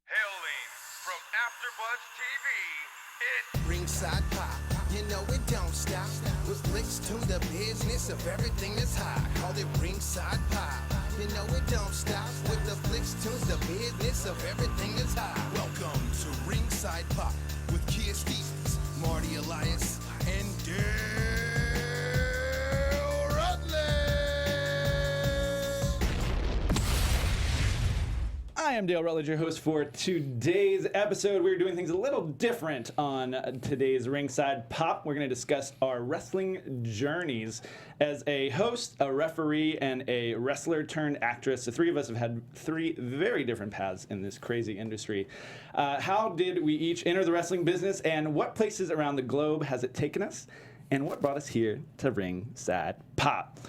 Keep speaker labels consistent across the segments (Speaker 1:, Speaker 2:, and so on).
Speaker 1: Hailing from AfterBuzzTV, it's
Speaker 2: Ringside Pop, you know it don't stop. With flicks to the business of everything that's hot. Call it Ringside Pop, you know it don't stop. With the flicks to the business of everything that's hot. Welcome to Ringside Pop with Stevens, Marty Elias, and Dale Rutledge.
Speaker 3: I am Dale Rutledge, your host for today's episode. We're doing things a little different on today's Ringside Pop. We're going to discuss our wrestling journeys. As a host, a referee, and a wrestler turned actress, the three of us have had three very different paths in this crazy industry. How did we each enter the wrestling business, and what places around the globe has it taken us? And what brought us here to Ringside Pop?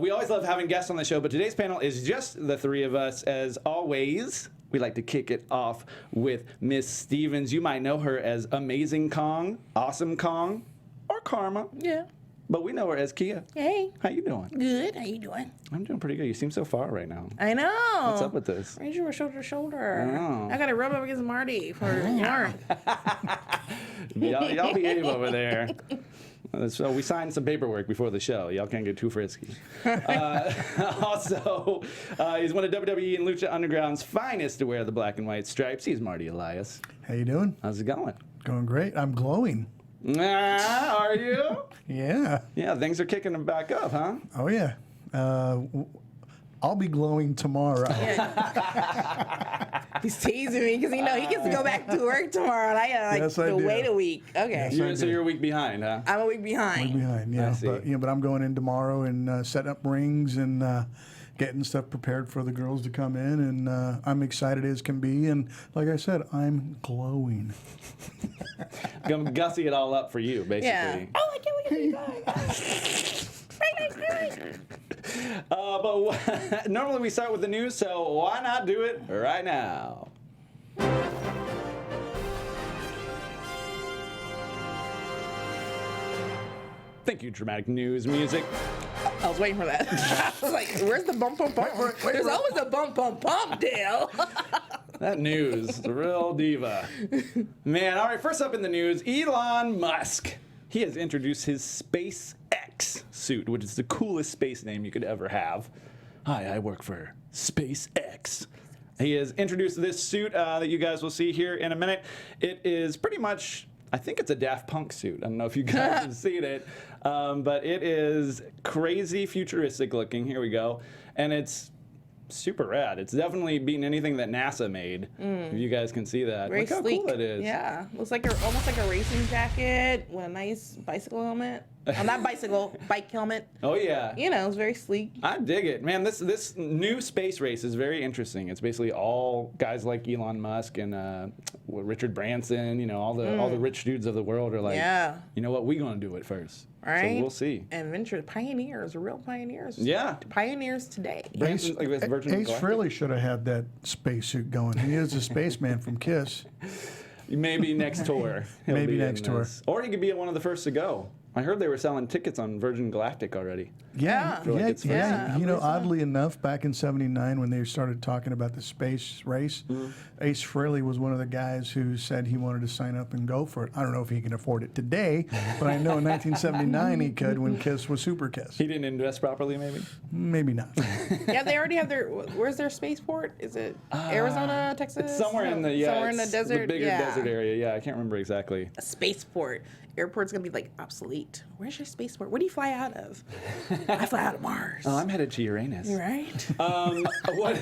Speaker 3: We always love having guests on the show, but today's panel is just the three of us. As always, we like to kick it off with Miss Stevens. You might know her as Amazing Kong, Awesome Kong, or Karma.
Speaker 4: Yeah.
Speaker 3: But we know her as Kia.
Speaker 4: Hey.
Speaker 3: How you doing?
Speaker 4: Good. How you doing?
Speaker 3: I'm doing pretty good. You seem so far right now.
Speaker 4: I know.
Speaker 3: What's up with this?
Speaker 4: Raise your shoulder to shoulder.
Speaker 3: I know.
Speaker 4: I got to rub up against Marty for warmth.
Speaker 3: Y'all behave over there. So we signed some paperwork before the show. Y'all can't get too frisky. Also, he's one of WWE and Lucha Underground's finest to wear the black and white stripes. He's Marty Elias.
Speaker 5: How you doing?
Speaker 3: How's it going?
Speaker 5: Going great. I'm glowing.
Speaker 3: Are you?
Speaker 5: Yeah.
Speaker 3: Yeah, things are kicking them back up, huh?
Speaker 5: Oh yeah. I'll be glowing tomorrow.
Speaker 4: He's teasing me because he gets to go back to work tomorrow, and I got
Speaker 5: Yes, I
Speaker 4: to
Speaker 5: do.
Speaker 4: wait a week. Okay.
Speaker 5: Yes,
Speaker 3: So you're a week behind, huh?
Speaker 4: I'm a week behind.
Speaker 5: Behind, yeah.
Speaker 3: I see.
Speaker 5: But I'm going in tomorrow and setting up rings and getting stuff prepared for the girls to come in, and I'm excited as can be. And like I said, I'm glowing.
Speaker 3: Gonna gussy it all up for you, basically.
Speaker 4: Yeah. Oh, I can't wait to be back.
Speaker 3: But normally we start with the news, so why not do it right now? Thank you, dramatic news music.
Speaker 4: I was waiting for that. I was like, where's the bump, bump, bump? There's always a bump, bump, bump, Dale.
Speaker 3: That news, the real diva. Man, all right, first up in the news, Elon Musk. He has introduced his SpaceX suit, which is the coolest space name you could ever have. Hi, I work for SpaceX. He has introduced this suit that you guys will see here in a minute. It is pretty much, I think it's a Daft Punk suit. I don't know if you guys have seen it, but it is crazy futuristic looking. Here we go. And it's super rad. It's definitely beating anything that NASA made. If you guys can see that.
Speaker 4: Very
Speaker 3: Look how
Speaker 4: sleek.
Speaker 3: cool it is.
Speaker 4: Yeah. Looks like almost like a racing jacket with a nice bicycle helmet. Oh, not bicycle, bike helmet.
Speaker 3: Oh, yeah.
Speaker 4: It's very sleek.
Speaker 3: I dig it, man. This new space race is very interesting. It's basically all guys like Elon Musk and Richard Branson. All the rich dudes of the world are like,
Speaker 4: Yeah.
Speaker 3: you know what? We gonna do it first.
Speaker 4: Right.
Speaker 3: So we'll see.
Speaker 4: Adventure pioneers, real pioneers.
Speaker 3: Yeah.
Speaker 4: Pioneers today.
Speaker 3: Branson, like this Virgin
Speaker 5: Ace
Speaker 3: Galactic.
Speaker 5: Frehley should have had that spacesuit going. He is a spaceman from Kiss.
Speaker 3: Maybe next tour. he'll
Speaker 5: Maybe
Speaker 3: be in
Speaker 5: next tour.
Speaker 3: this. Or he could be one of the first to go. I heard they were selling tickets on Virgin Galactic already.
Speaker 4: Yeah.
Speaker 3: feel like it's fun.
Speaker 4: Yeah, I believe so.
Speaker 5: Oddly enough, back in '79 when they started talking about the space race, Ace Frehley was one of the guys who said he wanted to sign up and go for it. I don't know if he can afford it today, but I know in 1979 he could when Kiss was Super Kiss.
Speaker 3: He didn't invest properly, maybe?
Speaker 5: Maybe not.
Speaker 4: Yeah, they already have where's their spaceport? Is it Arizona, Texas?
Speaker 3: It's somewhere in the
Speaker 4: somewhere in the
Speaker 3: it's
Speaker 4: desert.
Speaker 3: the bigger
Speaker 4: yeah.
Speaker 3: desert area. Yeah, I can't remember exactly.
Speaker 4: A spaceport. Airport's gonna be like obsolete. Where's your spaceport? Where do you fly out of? I fly out of Mars.
Speaker 3: Oh, I'm headed to Uranus.
Speaker 4: You're right.
Speaker 3: What?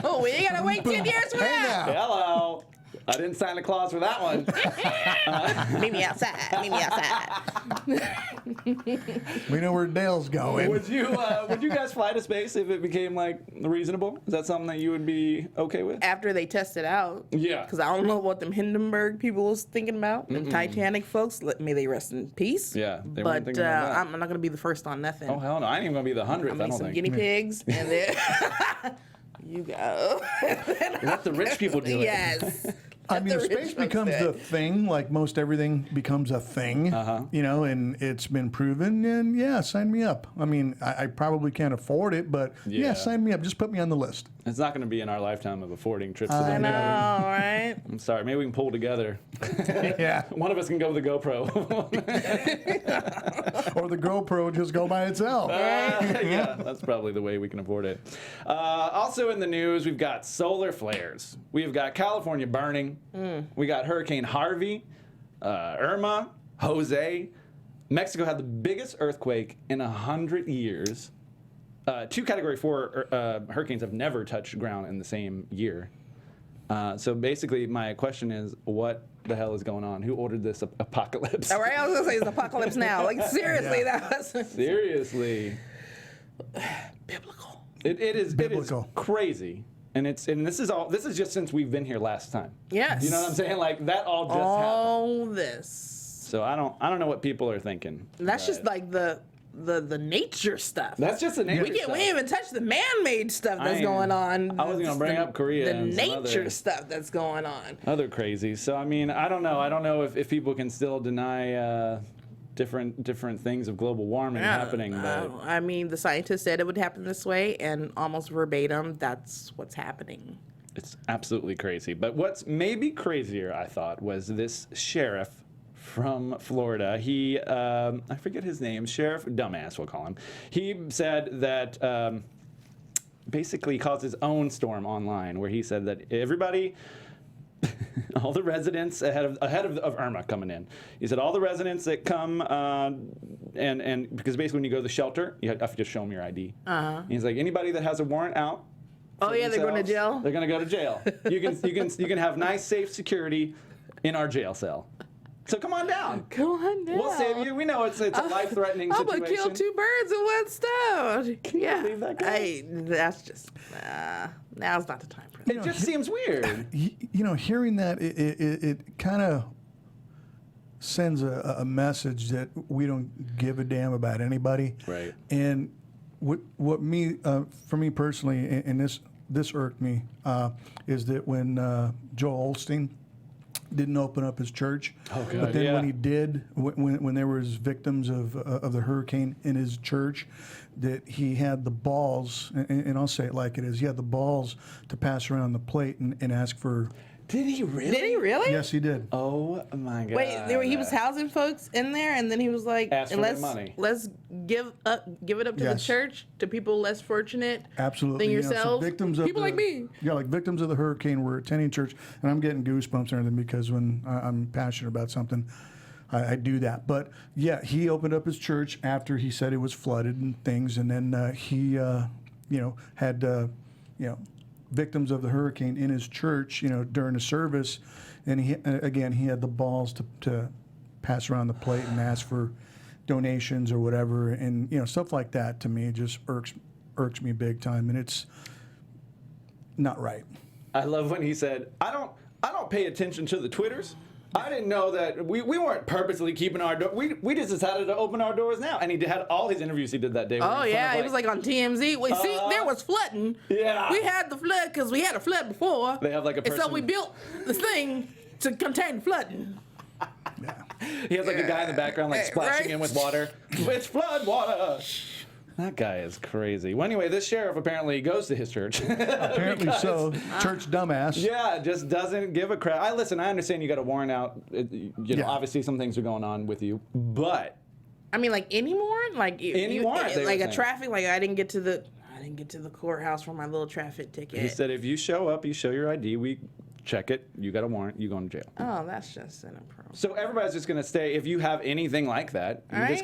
Speaker 4: Oh, we gotta wait 10 years for that.
Speaker 3: Hello. I didn't sign a clause for that one.
Speaker 4: Meet me outside. Meet me outside.
Speaker 5: We know where Dale's going.
Speaker 3: Would you guys fly to space if it became like reasonable? Is that something that you would be okay with?
Speaker 4: After they test it out.
Speaker 3: Yeah.
Speaker 4: Because I don't know what them Hindenburg people was thinking about. Them Titanic folks. May they rest in peace.
Speaker 3: Yeah, they weren't
Speaker 4: But
Speaker 3: thinking about that.
Speaker 4: I'm not gonna be the first on nothing.
Speaker 3: Oh hell no! I ain't even gonna be the 100th.
Speaker 4: I'm
Speaker 3: I
Speaker 4: gonna
Speaker 3: don't
Speaker 4: some
Speaker 3: think.
Speaker 4: guinea pigs and then you go.
Speaker 3: Let the rich people do it.
Speaker 4: Yes.
Speaker 5: I mean,
Speaker 4: The
Speaker 5: if space
Speaker 4: rich folks
Speaker 5: becomes
Speaker 4: say.
Speaker 5: the thing, like most everything becomes a thing, you know, and it's been proven, and yeah, sign me up. I mean, I probably can't afford it, but yeah, sign me up. Just put me on the list.
Speaker 3: It's not going to be in our lifetime of affording trips to
Speaker 5: I
Speaker 3: the
Speaker 4: I know,
Speaker 3: moon.
Speaker 4: right?
Speaker 3: I'm sorry. Maybe we can pull together.
Speaker 5: Yeah.
Speaker 3: One of us can go with the GoPro.
Speaker 5: Or the GoPro just go by itself.
Speaker 3: Yeah, that's probably the way we can afford it. Also in the news, we've got solar flares. We've got California burning. We got Hurricane Harvey, Irma, Jose. Mexico had the biggest earthquake in 100 years. 2 Category 4 hurricanes have never touched ground in the same year. So basically, my question is, what the hell is going on? Who ordered this apocalypse?
Speaker 4: All right, I was gonna say it's apocalypse now. Like seriously, that was
Speaker 3: Seriously.
Speaker 4: biblical.
Speaker 3: It is
Speaker 5: Biblical.
Speaker 3: crazy. And this is just since we've been here last time.
Speaker 4: Yes.
Speaker 3: You know what I'm saying? Like that all just happened.
Speaker 4: All this.
Speaker 3: So I don't know what people are thinking.
Speaker 4: That's just
Speaker 3: but
Speaker 4: like the nature stuff.
Speaker 3: that's just the nature
Speaker 4: we
Speaker 3: stuff.
Speaker 4: ain't even touched the man-made stuff that's
Speaker 3: I
Speaker 4: going on.
Speaker 3: I was gonna bring up Korea
Speaker 4: The
Speaker 3: and some
Speaker 4: nature
Speaker 3: other-
Speaker 4: stuff that's going on.
Speaker 3: Other crazy. So I mean, I don't know. I don't know if people can still deny different things of global warming happening. But
Speaker 4: I mean, the scientists said it would happen this way, and almost verbatim, that's what's happening.
Speaker 3: it's absolutely crazy. But what's maybe crazier, I thought, was this sheriff from Florida. He, I forget his name, Sheriff Dumbass, we'll call him. He said that basically caused his own storm online, where he said that everybody, all the residents ahead of Irma coming in, he said all the residents that come, and because basically when you go to the shelter, you have to just show them your ID. He's like, anybody that has a warrant out.
Speaker 4: Oh
Speaker 3: for
Speaker 4: yeah, they're going to
Speaker 3: themselves,
Speaker 4: jail.
Speaker 3: They're going to go to jail. You can have nice, safe security in our jail cell. So come on down.
Speaker 4: Come on down.
Speaker 3: We'll save you. We know it's a life-threatening
Speaker 4: I'm
Speaker 3: situation.
Speaker 4: gonna kill 2 birds with one stone.
Speaker 3: Can you believe that guy?
Speaker 4: That's just now's not the time for that.
Speaker 3: It just seems weird.
Speaker 5: You know, hearing that, it kind of sends a message that we don't give a damn about anybody.
Speaker 3: Right.
Speaker 5: And what me, for me personally, and this irked me, is that when Joel Osteen didn't open up his church, but then when he did, when there was victims of the hurricane in his church, that he had the balls, and I'll say it like it is, he had the balls to pass around the plate and ask for.
Speaker 3: Did he really?
Speaker 4: Did he really?
Speaker 5: Yes, he did.
Speaker 3: Oh my God.
Speaker 4: Wait, he was housing folks in there, and then he was like,
Speaker 3: Asked for
Speaker 4: and
Speaker 3: their money.
Speaker 4: let's give it up to the
Speaker 5: Yes.
Speaker 4: church, to people less fortunate
Speaker 5: Absolutely.
Speaker 4: than
Speaker 5: You know, so
Speaker 4: yourselves.
Speaker 5: victims of
Speaker 4: people like me.
Speaker 5: Yeah, like victims of the hurricane were attending church, and I'm getting goosebumps and everything because when I'm passionate about something, I do that. But yeah, he opened up his church after he said it was flooded and things, and then he, had, victims of the hurricane in his church, during the service, and he had the balls to pass around the plate and ask for donations or whatever, and stuff like that to me just irks me big time, and it's not right.
Speaker 3: I love when he said, I don't pay attention to the Twitters. I didn't know that we weren't purposely keeping our door. We just decided to open our doors now. And he had all his interviews he did that day.
Speaker 4: Oh yeah, he was like on TMZ. Wait, see, there was flooding.
Speaker 3: Yeah.
Speaker 4: We had the flood because we had a flood before.
Speaker 3: They have like a
Speaker 4: And so
Speaker 3: person-
Speaker 4: we built the thing to contain flooding.
Speaker 3: He has like a guy in the background like splashing
Speaker 4: Right?
Speaker 3: in with water. It's flood water. That guy is crazy. Well, anyway, this sheriff apparently goes to his church.
Speaker 5: Apparently so. Church dumbass.
Speaker 3: Yeah, just doesn't give a crap. I understand you got a warrant out. Obviously some things are going on with you, but
Speaker 4: I mean, like any warrant, like
Speaker 3: Any warrant, they were
Speaker 4: like a
Speaker 3: saying.
Speaker 4: traffic. Like I didn't get to the courthouse for my little traffic ticket.
Speaker 3: he said if you show up, you show your ID, we check it. You got a warrant, you going to jail.
Speaker 4: Oh, that's just inappropriate.
Speaker 3: So everybody's just gonna stay. If you have anything like that,
Speaker 4: Right.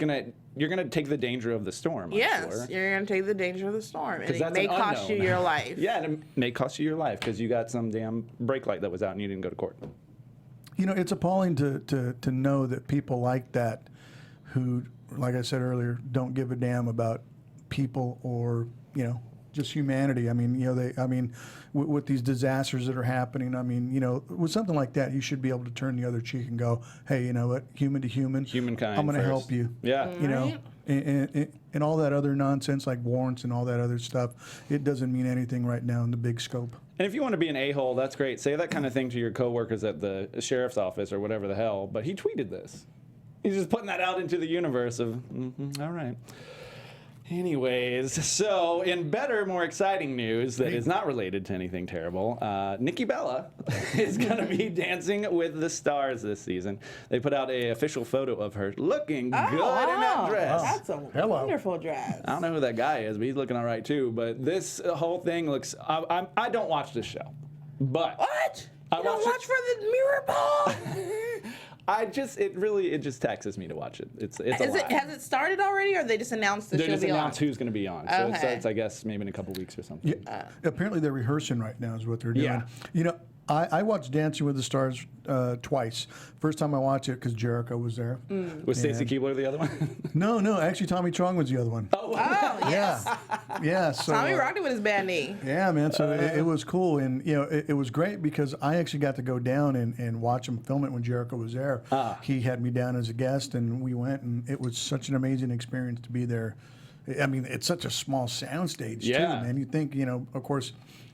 Speaker 3: you're gonna take the danger of the storm. I'm
Speaker 4: Yes,
Speaker 3: sure.
Speaker 4: you're gonna take the danger of the storm, and
Speaker 3: 'Cause
Speaker 4: it
Speaker 3: that's
Speaker 4: may
Speaker 3: an
Speaker 4: cost you
Speaker 3: unknown.
Speaker 4: your life.
Speaker 3: Yeah, and it may cost you your life because you got some damn brake light that was out and you didn't go to court.
Speaker 5: It's appalling to know that people like that who, like I said earlier, don't give a damn about people or, just humanity. I mean, with these disasters that are happening, I mean, with something like that, you should be able to turn the other cheek and go, hey, you know what, human to human,
Speaker 3: humankind.
Speaker 5: I'm going to
Speaker 3: first.
Speaker 5: help you.
Speaker 3: Yeah.
Speaker 5: And all that other nonsense like warrants and all that other stuff, it doesn't mean anything right now in the big scope.
Speaker 3: And if you want to be an a-hole, that's great. Say that kind of thing to your coworkers at the sheriff's office or whatever the hell. But he tweeted this. He's just putting that out into the universe of, all right. Anyways, so in better, more exciting news that is not related to anything terrible, Nikki Bella is going to be Dancing with the Stars this season. They put out an official photo of her looking good in that dress.
Speaker 4: That's a wonderful dress.
Speaker 3: I don't know who that guy is, but he's looking all right too. But this whole thing looks. I don't watch this show, but
Speaker 4: What?
Speaker 3: I
Speaker 4: You don't
Speaker 3: watch
Speaker 4: watch for the mirror ball?
Speaker 3: it just taxes me to watch it. It's a lot.
Speaker 4: Has it started already, or they just announced the
Speaker 3: They
Speaker 4: show
Speaker 3: just
Speaker 4: be on?
Speaker 3: announced who's going to be on, so it
Speaker 4: Okay.
Speaker 3: starts, I guess, maybe in a couple weeks or something.
Speaker 5: Yeah. Apparently they're rehearsing right now is what they're doing.
Speaker 3: Yeah.
Speaker 5: I watched Dancing with the Stars twice. First time I watched it because Jericho was there.
Speaker 3: Was Stacey Keebler the other one?
Speaker 5: No, actually Tommy Chong was the other one.
Speaker 4: Oh, yes.
Speaker 5: Yeah. So
Speaker 4: Tommy rocked it with his bad knee.
Speaker 5: yeah, man. So it was cool, and it was great because I actually got to go down and watch him film it when Jericho was there. He had me down as a guest, and we went, and it was such an amazing experience to be there. I mean, it's such a small soundstage too, man. You think, of course,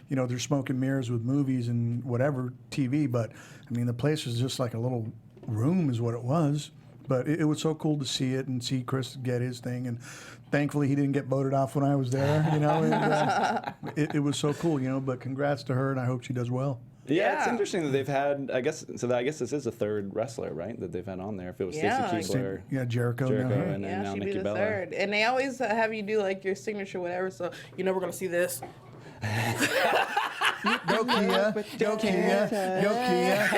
Speaker 5: there's smoke and mirrors with movies and whatever TV, but I mean, the place was just like a little room, is what it was. But it was so cool to see it and see Chris get his thing, and thankfully he didn't get voted off when I was there. And, it was so cool, But congrats to her, and I hope she does well.
Speaker 3: Yeah, it's
Speaker 4: Yeah.
Speaker 3: interesting that they've had. I guess this is the third wrestler, right? That they've had on there. If it was
Speaker 4: Yeah.
Speaker 3: Stacey Keebler,
Speaker 5: Yeah, Jericho.
Speaker 3: and
Speaker 4: Yeah,
Speaker 3: now
Speaker 4: she'd
Speaker 3: Nikki
Speaker 4: be the
Speaker 3: Bella.
Speaker 4: third. And they always have you do like your signature whatever, so we're going to see this.
Speaker 5: Go Kia, go Kia, go Kia.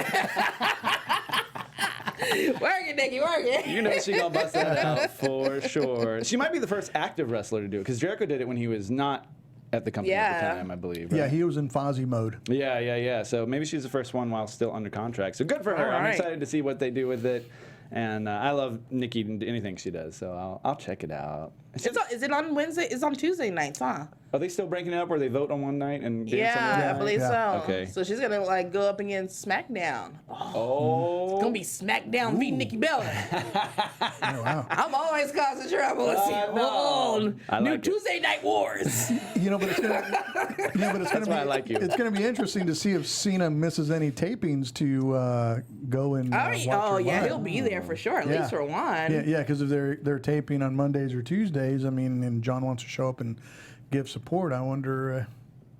Speaker 4: Work it, Nikki, work it.
Speaker 3: You know she gonna bust that out for sure. She might be the first active wrestler to do it because Jericho did it when he was not at the company at the
Speaker 4: Yeah.
Speaker 3: time, I believe. Right?
Speaker 5: Yeah, he was in Fozzy mode.
Speaker 3: Yeah. So maybe she's the first one while still under contract. So good for her.
Speaker 4: All
Speaker 3: I'm
Speaker 4: right.
Speaker 3: excited to see what they do with it. And I love Nikki and anything she does, so I'll check it out.
Speaker 4: Is it on Wednesday? It's on Tuesday nights, huh?
Speaker 3: Are they still breaking it up where they vote on one night and dance on the
Speaker 4: Yeah,
Speaker 3: other
Speaker 4: I
Speaker 3: night?
Speaker 4: believe
Speaker 5: Yeah.
Speaker 4: so.
Speaker 3: Okay.
Speaker 4: So she's gonna go up against SmackDown.
Speaker 3: Oh.
Speaker 4: It's gonna be SmackDown v Nikki Bella.
Speaker 5: Oh, wow.
Speaker 4: I'm always causing trouble. Let's see.
Speaker 3: know. I
Speaker 4: New
Speaker 3: like it.
Speaker 4: Tuesday Night Wars.
Speaker 5: But it's gonna.
Speaker 3: That's why I like you.
Speaker 5: It's gonna be interesting to see if Cena misses any tapings to go and. Watch her live.
Speaker 4: He'll be there for sure. At least for one.
Speaker 5: Yeah, because if they're taping on Mondays or Tuesdays, I mean, and John wants to show up and give support, I wonder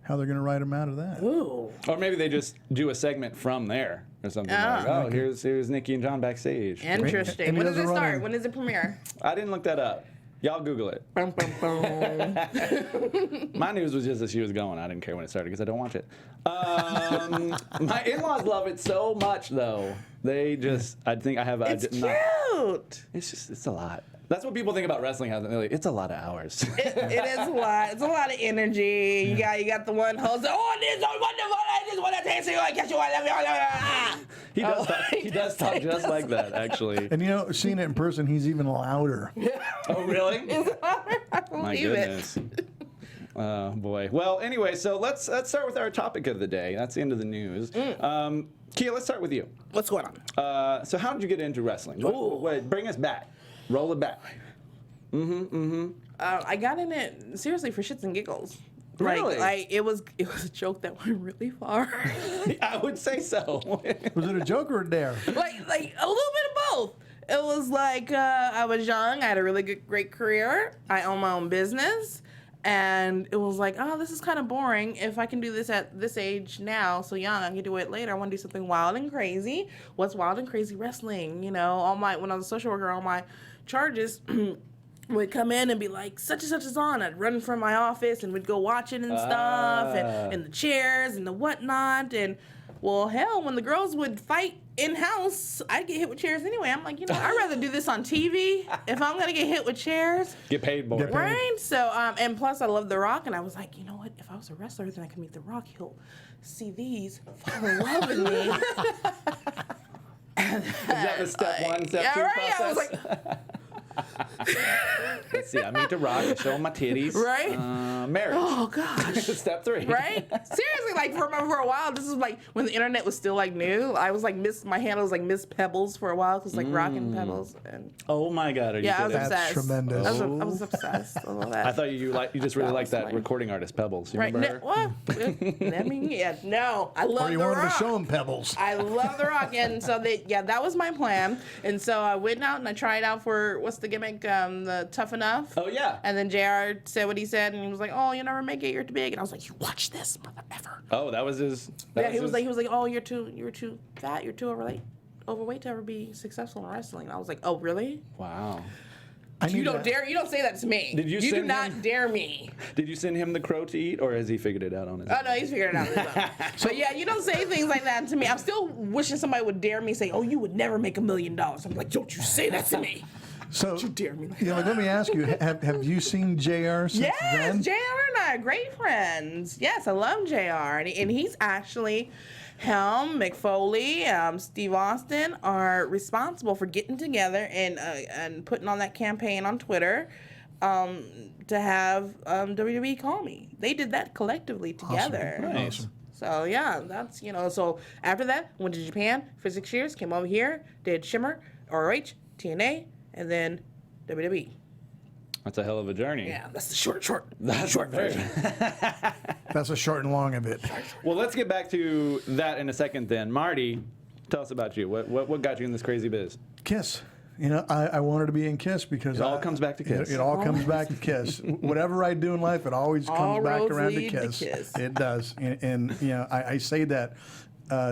Speaker 5: how they're going to write him out of that.
Speaker 4: Ooh.
Speaker 3: Or maybe they just do a segment from there or something like, oh, here's Nikki and John backstage.
Speaker 4: Interesting.
Speaker 5: And he
Speaker 4: When does it
Speaker 5: doesn't run
Speaker 4: start?
Speaker 5: in.
Speaker 4: When does it premiere?
Speaker 3: I didn't look that up. Y'all Google it.
Speaker 4: Bum, bum, bum.
Speaker 3: My news was just that she was going. I didn't care when it started because I don't watch it. My in-laws love it so much, though. They just, I think I have.
Speaker 4: It's cute.
Speaker 3: It's a lot. That's what people think about wrestling. How they're like, it's a lot of hours.
Speaker 4: It is a lot. It's a lot of energy. You got the one host. Oh, this is wonderful. I just want to taste you. I catch you. I love you.
Speaker 3: He does talk just like that, actually.
Speaker 5: And seeing it in person, he's even louder.
Speaker 3: Oh, really?
Speaker 4: I
Speaker 3: My
Speaker 4: believe it.
Speaker 3: goodness. Oh boy. Well, anyway, so let's start with our topic of the day. That's the end of the news. Kia, let's start with you.
Speaker 4: What's going on?
Speaker 3: So how did you get into wrestling? Bring us back. Roll it back.
Speaker 4: I got in it seriously for shits and giggles.
Speaker 3: Really?
Speaker 4: Like it was a joke that went really far.
Speaker 3: I would say so.
Speaker 5: Was it a joke or a dare?
Speaker 4: like a little bit of both. It was like I was young. I had a really great career. I own my own business. And it was like, oh, this is kind of boring. If I can do this at this age now, so young, I can do it later. I want to do something wild and crazy. What's wild and crazy? Wrestling. When I was a social worker, all my charges would come in and be like, such and such is on. I'd run from my office and we'd go watch it and stuff, and the chairs and the whatnot. And well, hell, when the girls would fight in-house, I'd get hit with chairs anyway. I'm like, I'd rather do this on TV if I'm going to get hit with chairs.
Speaker 3: Get paid more.
Speaker 4: Right? So, and plus I love The Rock, and I was like, you know what? If I was a wrestler, then I could meet The Rock. He'll see these, fall in love with me.
Speaker 3: Is that the step one, step
Speaker 4: Yeah,
Speaker 3: two
Speaker 4: right?
Speaker 3: process?
Speaker 4: I was like,
Speaker 3: That's see. I meet to rock. I show 'em my titties.
Speaker 4: Right?
Speaker 3: Marriage.
Speaker 4: Oh gosh.
Speaker 3: Step 3.
Speaker 4: Right? Seriously, like for a while, this is like when the internet was still like new. I was like my handle was like Miss Pebbles for a while because like rockin' Pebbles and
Speaker 3: Oh my God, are you
Speaker 4: yeah, I was
Speaker 3: kidding?
Speaker 4: obsessed.
Speaker 5: tremendous.
Speaker 4: I was obsessed with all that.
Speaker 3: I thought you just really
Speaker 4: That
Speaker 3: liked
Speaker 4: was
Speaker 3: that
Speaker 4: mine.
Speaker 3: recording artist Pebbles. You
Speaker 4: right?
Speaker 3: remember her?
Speaker 4: Well, I mean, yeah, no, I love
Speaker 5: Or you
Speaker 4: the
Speaker 5: wanted
Speaker 4: rock.
Speaker 5: to show him pebbles.
Speaker 4: I love the rock, and so that was my plan. And so I went out and I tried out for what's the gimmick, the Tough Enough.
Speaker 3: Oh yeah.
Speaker 4: And then JR said what he said, and he was like, "Oh, you never make it. You're too big." And I was like, "You watch this, mother effer."
Speaker 3: Oh, that was his.
Speaker 4: Yeah, he was like, "Oh, you're too fat. You're too overweight to ever be successful in wrestling." And I was like, "Oh, really?
Speaker 3: Wow.
Speaker 4: You don't say that to me.
Speaker 3: Did you
Speaker 4: do
Speaker 3: send
Speaker 4: not
Speaker 3: him-
Speaker 4: dare me."
Speaker 3: Did you send him the crow to eat, or has he figured it out on his own?
Speaker 4: Oh no, he's figured it out. So yeah, you don't say things like that to me. I'm still wishing somebody would dare me say, "Oh, you would never make $1 million." I'm like, "Don't you say that to me."
Speaker 5: So,
Speaker 4: You dare me like
Speaker 5: you know, let me ask you: have you seen JR since
Speaker 4: Yes,
Speaker 5: then?
Speaker 4: JR and I are great friends. Yes, I love JR. And he's actually, him, McFoley, Steve Austin are responsible for getting together and putting on that campaign on Twitter to have WWE call me. They did that collectively together.
Speaker 3: Nice.
Speaker 4: So yeah, that's, so after that, went to Japan for 6 years, came over here, did Shimmer, ROH, TNA, and then WWE.
Speaker 3: That's a hell of a journey.
Speaker 4: Yeah, that's the short
Speaker 3: That's
Speaker 4: short
Speaker 3: very-
Speaker 4: version.
Speaker 5: That's the short and long of it.
Speaker 3: Well, let's get back to that in a second then. Marty, tell us about you. What got you in this crazy biz?
Speaker 5: Kiss. You know, I wanted to be in Kiss because
Speaker 3: It all comes back to Kiss.
Speaker 5: It all comes back to Kiss. Whatever I do in life, it always
Speaker 4: All
Speaker 5: comes back
Speaker 4: roads
Speaker 5: around to
Speaker 4: lead to
Speaker 5: Kiss.
Speaker 4: Kiss.
Speaker 5: It does, and you know, I say that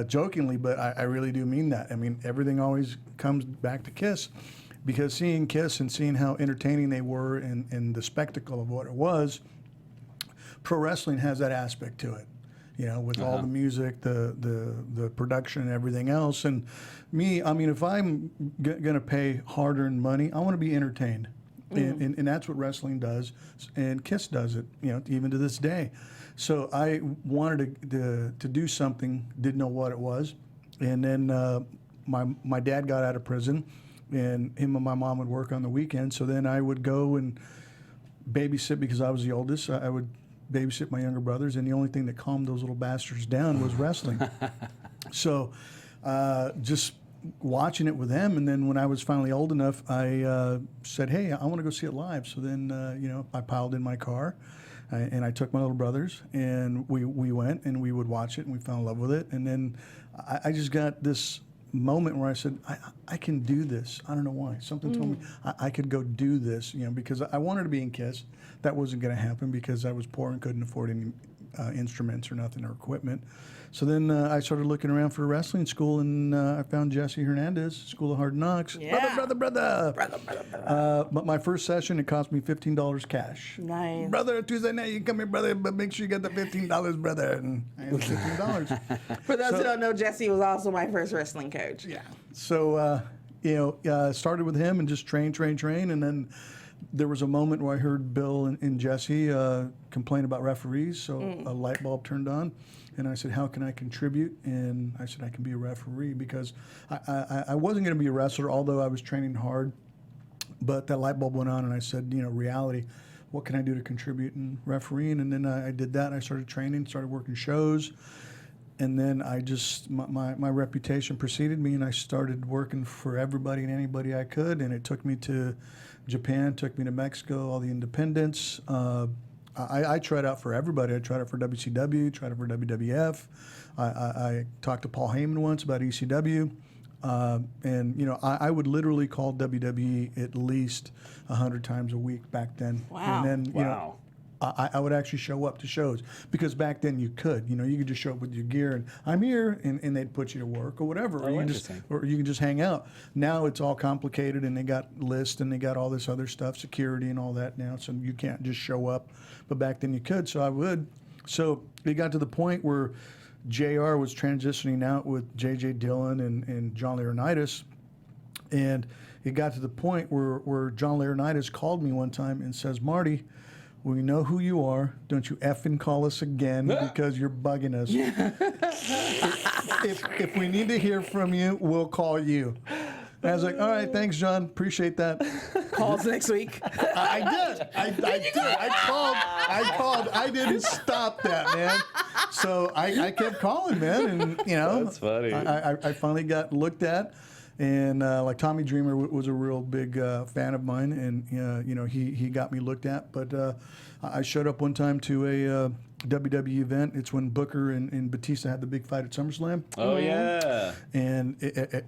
Speaker 5: jokingly, but I really do mean that. I mean, everything always comes back to Kiss, because seeing Kiss and seeing how entertaining they were and the spectacle of what it was, pro wrestling has that aspect to it. You know, with all the music, the production, and everything else. And me, I mean, if I'm going to pay hard-earned money, I want to be entertained. And that's what wrestling does, and Kiss does it, you know, even to this day. So I wanted to do something, didn't know what it was. And then my dad got out of prison, and him and my mom would work on the weekend. So then I would go and babysit, because I was the oldest. I would babysit my younger brothers, and the only thing that calmed those little bastards down was wrestling. So just watching it with them, and then when I was finally old enough, I said, hey, I want to go see it live. So then, you know, I piled in my car, and I took my little brothers, and we went, and we would watch it, and we fell in love with it. And then I just got this moment where I said, I can do this. I don't know why. Something told me I could go do this, you know, because I wanted to be in Kiss. That wasn't going to happen because I was poor and couldn't afford any instruments or nothing or equipment. So then I started looking around for a wrestling school, and I found Jesse Hernandez, School of Hard Knocks.
Speaker 4: Yeah.
Speaker 5: Brother. But my first session, it cost me $15 cash.
Speaker 4: Nice.
Speaker 5: Brother, Tuesday night, you come here, brother, but make sure you get the $15, brother. And I had $15.
Speaker 4: For those who don't know, Jesse was also my first wrestling coach.
Speaker 5: Yeah. So, you know, started with him and just train. And then there was a moment where I heard Bill and Jesse complain about referees. So a light bulb turned on. And I said, how can I contribute? And I said, I can be a referee, because I wasn't going to be a wrestler, although I was training hard. But that light bulb went on, and I said, you know, reality, what can I do to contribute in refereeing? And then I did that. I started training, started working shows. And then I just, my reputation preceded me, and I started working for everybody and anybody I could. And it took me to Japan, took me to Mexico, all the independents. I tried out for everybody. I tried out for WCW, tried out for WWF. I talked to Paul Heyman once about ECW. And, you know, I would literally call WWE at least 100 times a week back then.
Speaker 4: Wow.
Speaker 5: And then, you know, I would actually show up to shows, because back then you could just show up with your gear and I'm here, and they'd put you to work or whatever, or you can just hang out. Now it's all complicated, and they got lists and they got all this other stuff, security and all that now, so you can't just show up. But back then you could, so I would. So it got to the point where JR was transitioning out with J.J. Dillon and John Laurinaitis, and it got to the point where John Laurinaitis called me one time and says, Marty, we know who you are. Don't you effing call us again, because you're bugging us. if we need to hear from you, we'll call you. And I was like, all right, thanks, John. Appreciate that.
Speaker 4: Calls next week.
Speaker 5: I did. I did. I called. I didn't stop that, man. So I kept calling, man, and
Speaker 3: That's funny.
Speaker 5: I finally got looked at, and like Tommy Dreamer was a real big fan of mine, and he got me looked at. But I showed up one time to a WWE event. It's when Booker and Batista had the big fight at SummerSlam.
Speaker 3: Oh yeah.
Speaker 5: And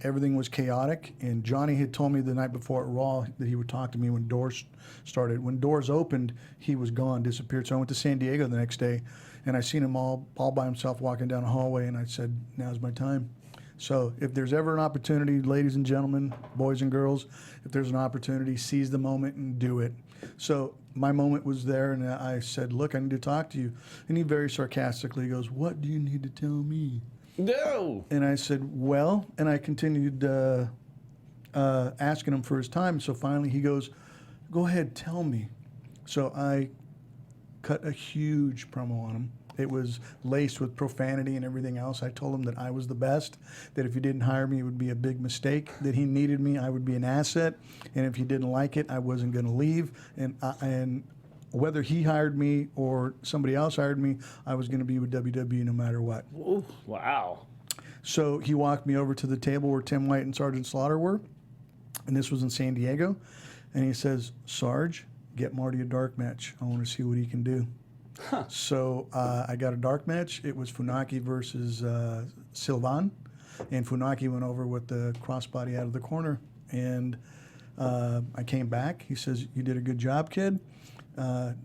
Speaker 5: everything was chaotic. And Johnny had told me the night before at Raw that he would talk to me when doors started. When doors opened, he was gone, disappeared. So I went to San Diego the next day, and I seen him all by himself walking down a hallway, and I said, now's my time. So if there's ever an opportunity, ladies and gentlemen, boys and girls, if there's an opportunity, seize the moment and do it. So my moment was there, and I said, look, I need to talk to you. And he very sarcastically goes, what do you need to tell me?
Speaker 3: No.
Speaker 5: And I said, well, and I continued asking him for his time. So finally he goes, go ahead, tell me. So I cut a huge promo on him. It was laced with profanity and everything else. I told him that I was the best, that if he didn't hire me, it would be a big mistake, that he needed me, I would be an asset, and if he didn't like it, I wasn't going to leave. And whether he hired me or somebody else hired me, I was going to be with WWE no matter what.
Speaker 3: Ooh, wow.
Speaker 5: So he walked me over to the table where Tim White and Sergeant Slaughter were, and this was in San Diego, and he says, Sarge, get Marty a dark match. I want to see what he can do. Huh. So I got a dark match. It was Funaki versus Sylvan, and Funaki went over with the crossbody out of the corner. And I came back. He says, you did a good job, kid.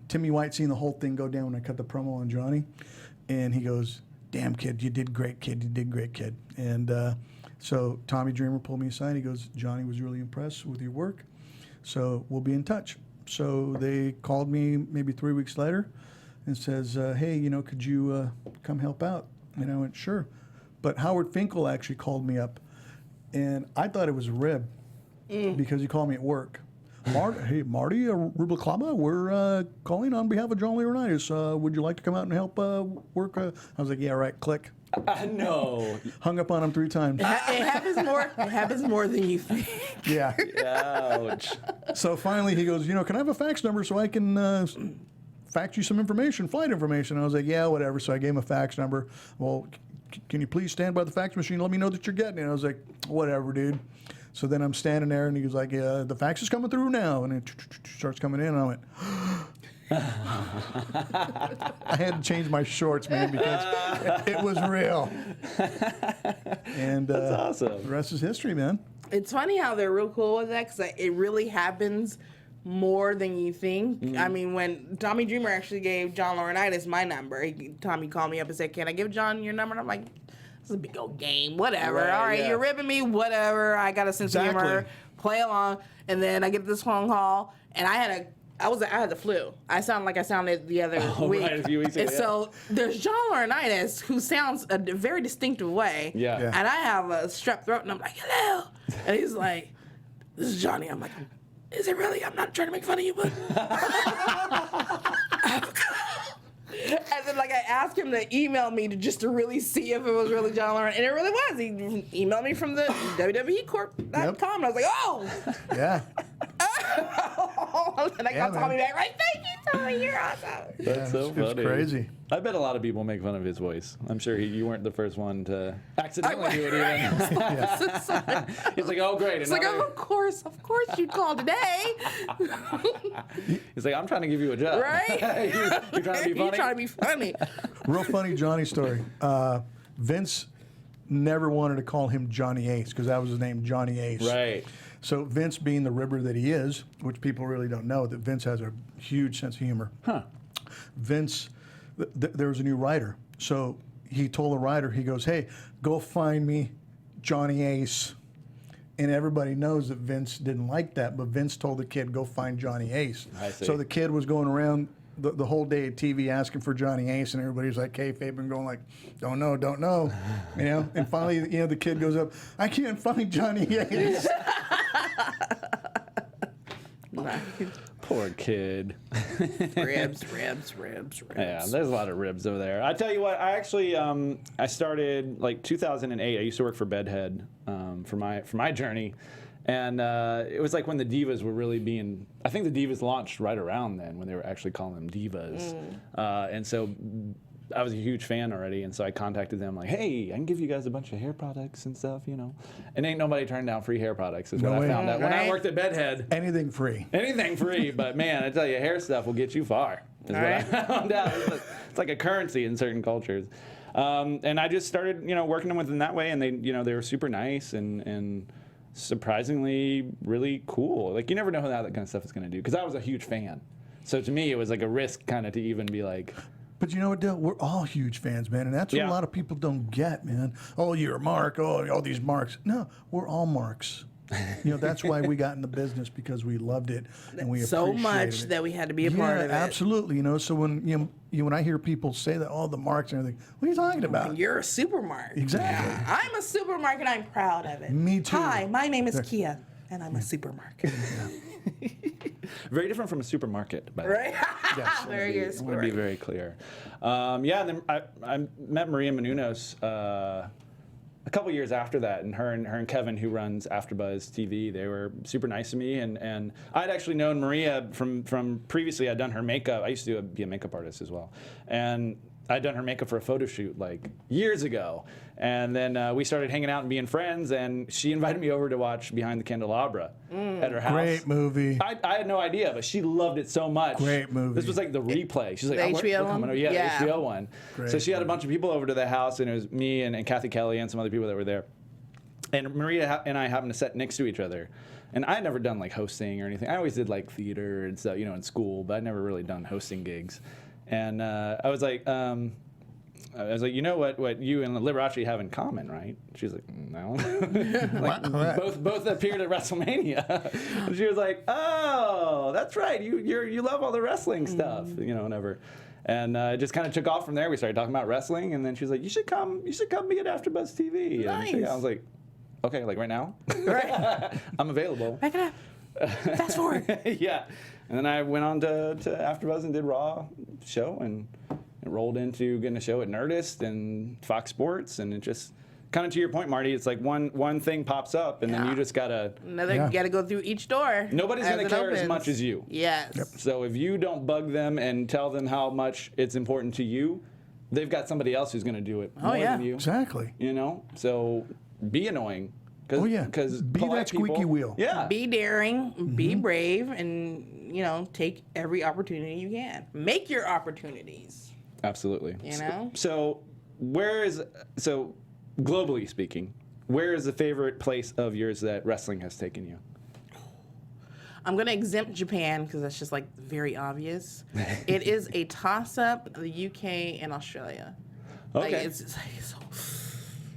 Speaker 5: Timmy White seen the whole thing go down when I cut the promo on Johnny. And he goes, damn, kid, you did great, kid. You did great, kid. And so Tommy Dreamer pulled me aside. He goes, Johnny was really impressed with your work, so we'll be in touch. So they called me maybe 3 weeks later and says, hey, could you come help out? And I went, sure. But Howard Finkel actually called me up, and I thought it was a rib because he called me at work. Hey, Marty, Rubalcaba, we're calling on behalf of John Laurinaitis. Would you like to come out and help work? I was like, yeah, right, click.
Speaker 3: No.
Speaker 5: Hung up on him 3 times.
Speaker 4: It happens more than you think.
Speaker 5: Yeah.
Speaker 3: Ouch.
Speaker 5: So finally he goes, can I have a fax number so I can fax you some information, flight information? I was like, yeah, whatever. So I gave him a fax number. Well, can you please stand by the fax machine? Let me know that you're getting it. And I was like, whatever, dude. So then I'm standing there, and he was like, yeah, the fax is coming through now. And it starts coming in, and I went, I had to change my shorts, man, because it was real. And
Speaker 3: That's awesome.
Speaker 5: The rest is history, man.
Speaker 4: It's funny how they're real cool with that, because it really happens more than you think.
Speaker 3: Mm-hmm.
Speaker 4: I mean, when Tommy Dreamer actually gave John Laurinaitis my number, Tommy called me up and said, can I give John your number? And I'm like, this is a big old game, whatever.
Speaker 3: Right,
Speaker 4: all right,
Speaker 3: yeah.
Speaker 4: You're ribbing me, whatever. I got a sense of humor, play along. And then I get this phone call, and I had the flu. I sound like I sounded the other week.
Speaker 3: Right, a few weeks ago,
Speaker 4: and so there's John Laurinaitis, who sounds a very distinctive way.
Speaker 3: Yeah.
Speaker 4: And I have a strep throat, and I'm like, hello. And he's like, this is Johnny. I'm like, is it really? I'm not trying to make fun of you, but... And then, I asked him to email me just to really see if it was really John Lauren, and it really was. He emailed me from the WWEcorp.com, and I was like, oh!
Speaker 5: Yeah.
Speaker 4: And I got Tommy back, like, thank you, Tommy, you're awesome.
Speaker 3: That's so funny.
Speaker 5: It's crazy.
Speaker 3: I bet a lot of people make fun of his voice. I'm sure you weren't the first one to accidentally do it even. He's like, oh, great.
Speaker 4: It's like, oh, of course you called today.
Speaker 3: He's like, I'm trying to give you a job.
Speaker 4: Right?
Speaker 3: You're trying to be funny?
Speaker 4: You're trying to be funny.
Speaker 5: Real funny Johnny story. Vince never wanted to call him Johnny Ace because that was his name, Johnny Ace.
Speaker 3: Right.
Speaker 5: So Vince, being the ribber that he is, which people really don't know, that Vince has a huge sense of humor.
Speaker 3: Huh.
Speaker 5: Vince, there was a new writer. So he told the writer, he goes, hey, go find me Johnny Ace. And everybody knows that Vince didn't like that, but Vince told the kid, go find Johnny Ace.
Speaker 3: I see.
Speaker 5: So the kid was going around the whole day at TV asking for Johnny Ace, and everybody's like, kayfabe, and going like, don't know, And finally, the kid goes up, I can't find Johnny Ace.
Speaker 3: Poor kid.
Speaker 4: Ribs.
Speaker 3: Yeah, there's a lot of ribs over there. I tell you what, I actually I started 2008. I used to work for Bedhead for my journey, And it was like when the divas were really being, I think the divas launched right around then when they were actually calling them divas. And so I was a huge fan already, and so I contacted them like, hey, I can give you guys a bunch of hair products and stuff, you know. And ain't nobody turned down free hair products is what I found out when I worked at Bedhead.
Speaker 5: Anything free.
Speaker 3: Anything free, but man, I tell you, hair stuff will get you far. Is what I found out. It's like a currency in certain cultures. And I just started, you know, working with them that way, and they, you know, they were super nice and surprisingly really cool. Like, you never know how that kind of stuff is going to do, because I was a huge fan. So to me, it was like a risk kind of to even be like.
Speaker 5: But you know what, Dale? We're all huge fans, man, and that's what a lot of people don't get, man. Oh, you're a mark. Oh, all these marks. No, we're all marks. You know, that's why we got in the business, because we loved it and we
Speaker 4: so
Speaker 5: appreciated
Speaker 4: much
Speaker 5: it.
Speaker 4: that we had to be a part of it.
Speaker 5: Absolutely. You know, so when when I hear people say that, oh, the marks and everything, what are you talking about?
Speaker 4: You're a supermark.
Speaker 5: Exactly.
Speaker 4: Yeah, I'm a supermark and I'm proud of it.
Speaker 5: Me too.
Speaker 4: Hi, my name is Kia and I'm a supermark.
Speaker 3: Very different from a supermarket, by the way.
Speaker 4: Right?
Speaker 5: Yes.
Speaker 4: Very good.
Speaker 3: I want to be very clear. Yeah, and then I met Maria Menounos a couple years after that, and her and Kevin, who runs AfterBuzzTV, they were super nice to me, and I'd actually known Maria from previously. I'd done her makeup. I used to be a makeup artist as well, and I'd done her makeup for a photo shoot like years ago, and then we started hanging out and being friends, and she invited me over to watch Behind the Candelabra at her house.
Speaker 5: Great movie.
Speaker 3: I had no idea, but she loved it so much.
Speaker 5: Great movie.
Speaker 3: This was like the replay. She's like,
Speaker 4: The
Speaker 3: oh,
Speaker 4: HBO
Speaker 3: we're coming
Speaker 4: one?
Speaker 3: over. Yeah,
Speaker 4: Yeah.
Speaker 3: the HBO one.
Speaker 5: Great
Speaker 3: So she had a
Speaker 5: movie.
Speaker 3: bunch of people over to the house, and it was me and Kathy Kelly and some other people that were there. And Maria and I happened to sit next to each other. And I had never done like hosting or anything. I always did like theater and stuff, you know, in school, but I'd never really done hosting gigs. And I was like, you know what you and Liberace have in common, right? She's like, no. Like, both appeared at WrestleMania. And she was like, oh, that's right. You love all the wrestling stuff, you know, whatever. And it just kind of took off from there. We started talking about wrestling, and then she was like, you should come be at AfterBuzzTV.
Speaker 4: Nice.
Speaker 3: And I was like, okay, like right now?
Speaker 4: Right.
Speaker 3: I'm available.
Speaker 4: Back it up. Fast forward.
Speaker 3: Yeah. And then I went on to AfterBuzz and did Raw show, and it rolled into getting a show at Nerdist and Fox Sports, and it just kind of to your point, Marty, it's like one thing pops up, and then you just gotta.
Speaker 4: You gotta go through each door.
Speaker 3: Nobody's
Speaker 4: as
Speaker 3: gonna
Speaker 4: it
Speaker 3: care as
Speaker 4: opens.
Speaker 3: much as you.
Speaker 4: Yes.
Speaker 5: Yep.
Speaker 3: So if you don't bug them and tell them how much it's important to you, they've got somebody else who's gonna do it more
Speaker 4: yeah.
Speaker 3: than you.
Speaker 5: Exactly.
Speaker 3: You know, so be annoying.
Speaker 5: Oh, yeah.
Speaker 3: Because
Speaker 5: Be that squeaky wheel.
Speaker 3: Yeah.
Speaker 4: Be daring, be brave, and take every opportunity you can. Make your opportunities.
Speaker 3: Absolutely.
Speaker 4: You know?
Speaker 3: So globally speaking, where is the favorite place of yours that wrestling has taken you?
Speaker 4: I'm gonna exempt Japan because that's just like very obvious. It is a toss-up, the UK and Australia. Like,
Speaker 3: Okay.
Speaker 4: it's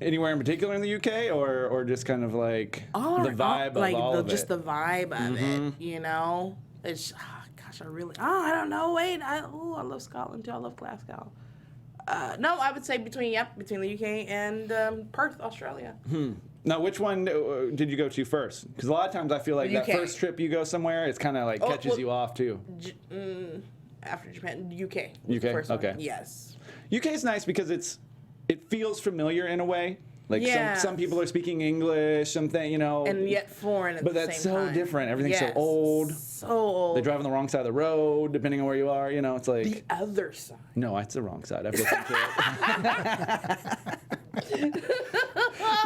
Speaker 3: Anywhere in particular in the UK, or just kind of like
Speaker 4: all
Speaker 3: the vibe
Speaker 4: like
Speaker 3: of all of
Speaker 4: just
Speaker 3: it?
Speaker 4: the vibe of it. You know, it's gosh, I don't know. Wait, I love Scotland too. I love Glasgow. No, I would say between the UK and Perth, Australia.
Speaker 3: Now, which one did you go to first? Because a lot of times I feel like that
Speaker 4: UK.
Speaker 3: first trip you go somewhere, it's kind of like catches you off too.
Speaker 4: After Japan, UK.
Speaker 3: UK?
Speaker 4: First one.
Speaker 3: Okay.
Speaker 4: Yes.
Speaker 3: UK is nice because it feels familiar in a way. Like
Speaker 4: Yeah.
Speaker 3: some people are speaking English, something, you know.
Speaker 4: And yet foreign at
Speaker 3: But
Speaker 4: the
Speaker 3: that's
Speaker 4: same
Speaker 3: so
Speaker 4: time.
Speaker 3: different. Everything's so
Speaker 4: Yes,
Speaker 3: old.
Speaker 4: So old.
Speaker 3: They drive on the wrong side of the road, depending on where you are. You know, it's like
Speaker 4: the other side.
Speaker 3: no, it's the wrong side. I've looked into it.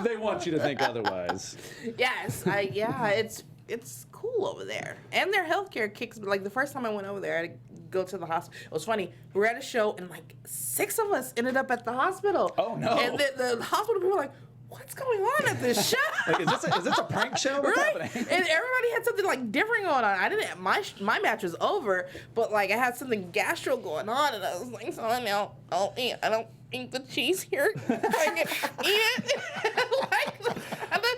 Speaker 3: They want you to think otherwise.
Speaker 4: Yes, it's cool over there, and their healthcare kicks. Like the first time I went over there, I had to go to the hospital. It was funny. We were at a show, and like 6 of us ended up at the hospital.
Speaker 3: Oh, no.
Speaker 4: And the hospital people were like, "What's going on at this show?"
Speaker 3: Like, is this a prank show? What's
Speaker 4: Right?
Speaker 3: happening?
Speaker 4: And everybody had something like different going on. I didn't. My match was over, but like I had something gastro going on, and I was like, so I don't eat the cheese here. I can eat it. and then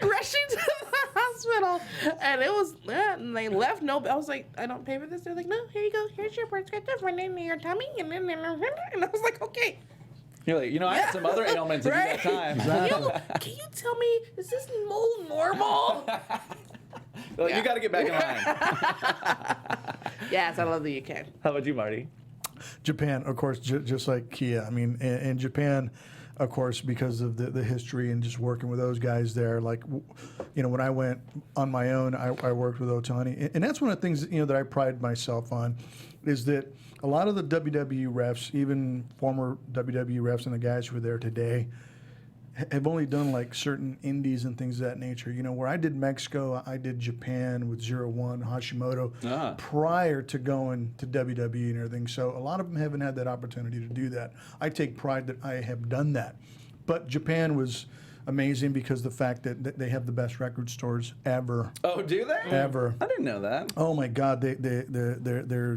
Speaker 4: rushing to the hospital, and it was and they left. No, I was like, I don't pay for this. They're like, no, here you go. Here's your prescription for your tummy, and I was like, okay.
Speaker 3: You're like, I had some other ailments if
Speaker 4: Right?
Speaker 3: you got time.
Speaker 4: Can you tell me, is this mold normal?
Speaker 3: Like, you got to get back in line.
Speaker 4: Yes, I love the UK.
Speaker 3: How about you, Marty?
Speaker 5: Japan, of course, just like Kia. I mean, in Japan, of course, because of the history and just working with those guys there. Like, when I went on my own, I worked with Otani. And that's one of the things, that I pride myself on, is that a lot of the WWE refs, even former WWE refs and the guys who are there today, have only done like certain indies and things of that nature. Where I did Mexico, I did Japan with 0-1, Hashimoto, prior to going to WWE and everything. So a lot of them haven't had that opportunity to do that. I take pride that I have done that. But Japan was amazing because the fact that they have the best record stores ever.
Speaker 3: Oh, do they?
Speaker 5: Ever.
Speaker 3: I didn't know that.
Speaker 5: Oh my God! Their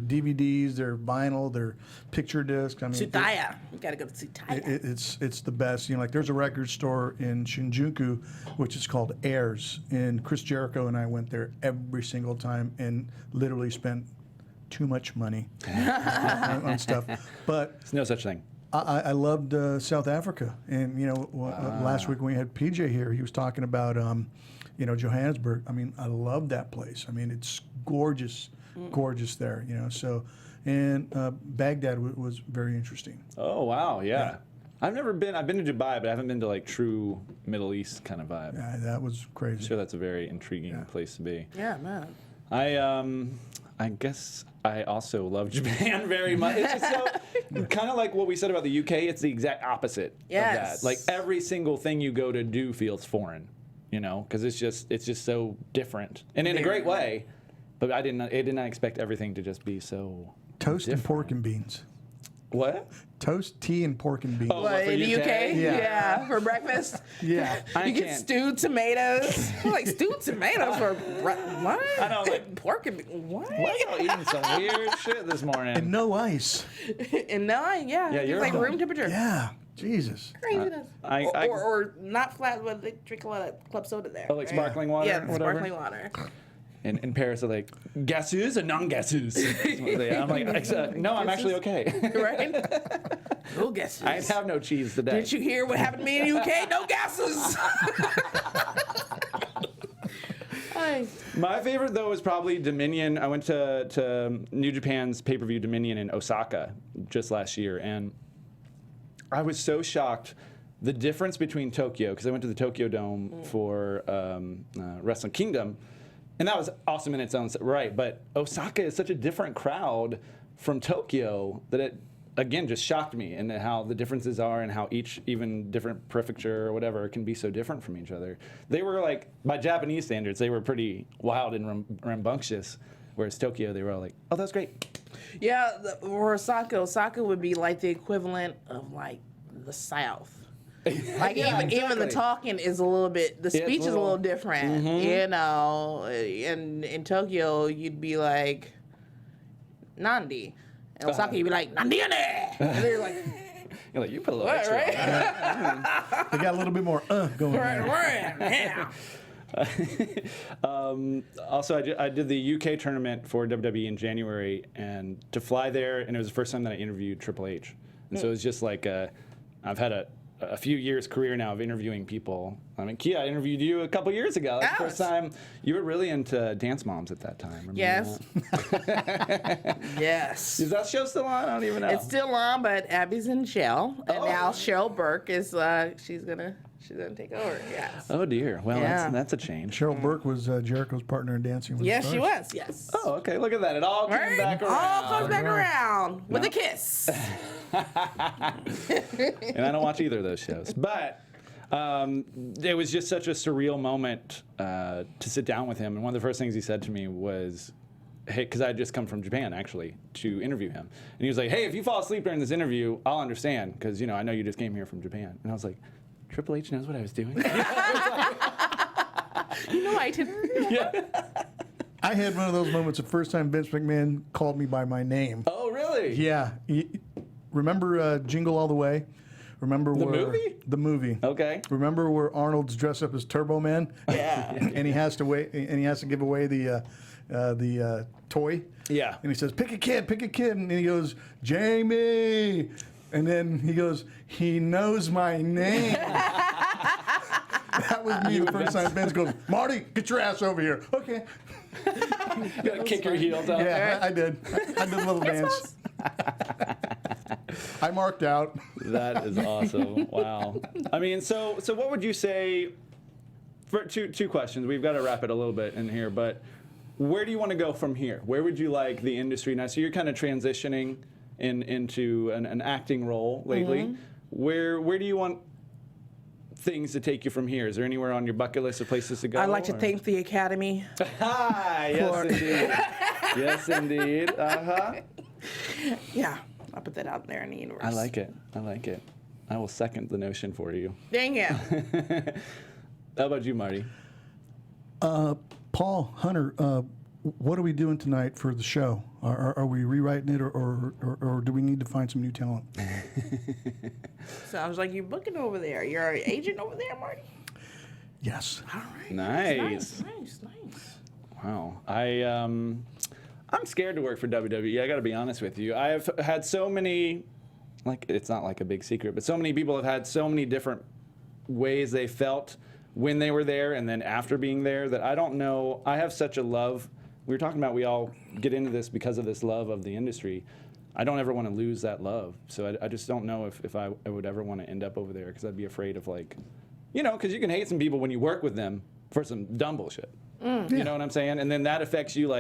Speaker 5: DVDs, their vinyl, their picture discs. I mean,
Speaker 4: Tsutaya. You gotta go to Tsutaya.
Speaker 5: it's the best. Like there's a record store in Shinjuku, which is called Airs, and Chris Jericho and I went there every single time and literally spent too much money on stuff. But
Speaker 3: There's no such thing.
Speaker 5: I loved South Africa, and last week when we had PJ here, he was talking about Johannesburg. I mean, I love that place. I mean, it's gorgeous, gorgeous there. So, and Baghdad was very interesting.
Speaker 3: Oh wow, yeah. I've never been. I've been to Dubai, but I haven't been to like true Middle East kind of vibe.
Speaker 5: Yeah, that was crazy.
Speaker 3: I'm sure that's a very intriguing place to be.
Speaker 4: Yeah, man.
Speaker 3: I guess I also love Japan very much. It's just so kind of like what we said about the UK. It's the exact opposite of
Speaker 4: Yes.
Speaker 3: that. Like every single thing you go to do feels foreign, because it's just so different and in a great way. But I did not expect everything to just be so
Speaker 5: Toast and
Speaker 3: different.
Speaker 5: pork and beans.
Speaker 3: What?
Speaker 5: Toast, tea, and pork and beans.
Speaker 3: Oh,
Speaker 4: What,
Speaker 3: for
Speaker 4: in the
Speaker 3: UK?
Speaker 4: UK?
Speaker 5: Yeah.
Speaker 4: For breakfast?
Speaker 5: Yeah.
Speaker 3: I
Speaker 4: You get
Speaker 3: can't.
Speaker 4: stewed tomatoes. I'm like, stewed tomatoes for what?
Speaker 3: I know, like-
Speaker 4: pork and what?
Speaker 3: What? Y'all eating some weird shit this morning.
Speaker 5: And no ice.
Speaker 4: And no,
Speaker 3: Yeah,
Speaker 4: it's
Speaker 3: you're
Speaker 4: like
Speaker 3: home.
Speaker 4: room temperature.
Speaker 5: Yeah. Jesus.
Speaker 4: Craziness.
Speaker 3: I-
Speaker 4: or not flat, but they drink a lot of club soda there.
Speaker 3: Oh, like sparkling water?
Speaker 4: Yeah,
Speaker 3: or whatever?
Speaker 4: sparkling water.
Speaker 3: In Paris, they're like, gaseous or non-gaseous? I'm like, no, I'm actually okay.
Speaker 4: Right? No guesses.
Speaker 3: I have no cheese today.
Speaker 4: Didn't you hear what happened to me in the UK? No gases. Hi.
Speaker 3: My favorite, though, is probably Dominion. I went to New Japan's pay-per-view Dominion in Osaka just last year, and I was so shocked. The difference between Tokyo, because I went to the Tokyo Dome for Wrestle Kingdom, and that was awesome in its own right, but Osaka is such a different crowd from Tokyo that it, again, just shocked me, and how the differences are and how each, even different prefecture or whatever, can be so different from each other. They were like, by Japanese standards, they were pretty wild and rambunctious, whereas Tokyo, they were all like, oh, that's great.
Speaker 4: Yeah, for Osaka would be like the equivalent of like the South. Like
Speaker 3: Yeah,
Speaker 4: even the
Speaker 3: exactly.
Speaker 4: talking is a little bit, the
Speaker 3: it's
Speaker 4: speech is a
Speaker 3: little-
Speaker 4: little different, in Tokyo you'd be like, Nandi. In Osaka you'd be like, Nandiane! And they're like,
Speaker 3: You're like, you put a little
Speaker 4: what,
Speaker 3: extra on
Speaker 4: right?
Speaker 3: that.
Speaker 5: They got a little bit more going on.
Speaker 4: Right, yeah.
Speaker 3: Also, I did the UK tournament for WWE in January, and to fly there, and it was the first time that I interviewed Triple H. And so it was just like, I've had a few years career now of interviewing people. I mean, Kia, I interviewed you a couple years ago. That's the first time. You were really into Dance Moms at that time. Remember
Speaker 4: Yes.
Speaker 3: that?
Speaker 4: Yes.
Speaker 3: Is that show still on? I don't even know.
Speaker 4: It's still on, but Abby's in jail, and
Speaker 3: Oh.
Speaker 4: now Cheryl Burke is she's gonna take over. Yes.
Speaker 3: Oh dear. Well,
Speaker 4: Yeah.
Speaker 3: that's a change.
Speaker 5: Cheryl Burke was Jericho's partner in Dancing with the
Speaker 4: Yes,
Speaker 5: Stars.
Speaker 4: she was. Yes.
Speaker 3: Oh, okay. Look at that. It all came
Speaker 4: Right?
Speaker 3: back around.
Speaker 4: All comes back
Speaker 5: Right.
Speaker 4: around with a kiss.
Speaker 3: And I don't watch either of those shows. But it was just such a surreal moment to sit down with him. And one of the first things he said to me was, hey, because I had just come from Japan, actually, to interview him. And he was like, hey, if you fall asleep during this interview, I'll understand, because, I know you just came here from Japan. And I was like, Triple H knows what I was doing?
Speaker 4: I didn't.
Speaker 3: Yeah.
Speaker 5: I had one of those moments the first time Vince McMahon called me by my name.
Speaker 3: Oh, really?
Speaker 5: Yeah. Remember Jingle All the Way? Remember
Speaker 3: The
Speaker 5: where
Speaker 3: movie?
Speaker 5: The movie.
Speaker 3: Okay.
Speaker 5: Remember where Arnold's dressed up as Turbo Man?
Speaker 4: Yeah.
Speaker 5: and he has to give away the toy.
Speaker 3: Yeah.
Speaker 5: And he says, pick a kid, and then he goes, Jamie. And then he goes, he knows my name. That was me the first time. Vince goes, Marty, get your ass over here. Okay.
Speaker 3: You gotta kick your heels up.
Speaker 5: Yeah, I did. I did a little dance. I marked out.
Speaker 3: That is awesome. Wow. I mean, so what would you say? For two questions. We've got to wrap it a little bit in here, but where do you want to go from here? Where would you like the industry now? So you're kind of transitioning into an acting role lately. Where do you want things to take you from here? Is there anywhere on your bucket list of places to go?
Speaker 4: I'd like to thank the Academy.
Speaker 3: Yes, indeed. Yes, indeed.
Speaker 4: Yeah, I'll put that out there in the universe.
Speaker 3: I like it. I will second the notion for you.
Speaker 4: Dang it.
Speaker 3: How about you, Marty?
Speaker 5: Paul, Hunter, what are we doing tonight for the show? Are we rewriting it, or do we need to find some new talent?
Speaker 3: Sounds
Speaker 4: like you're booking over there. You're an agent over there, Marty?
Speaker 5: Yes.
Speaker 4: All right.
Speaker 3: Nice.
Speaker 4: Nice.
Speaker 3: Wow. I'm scared to work for WWE. I got to be honest with you. I have had so many, it's not like a big secret, but so many people have had so many different ways they felt when they were there and then after being there that I don't know. I have such a love. We were talking about we all get into this because of this love of the industry. I don't ever want to lose that love. So I just don't know if I would ever want to end up over there because I'd be afraid of because you can hate some people when you work with them for some dumb bullshit. You know what I'm saying? And then that affects you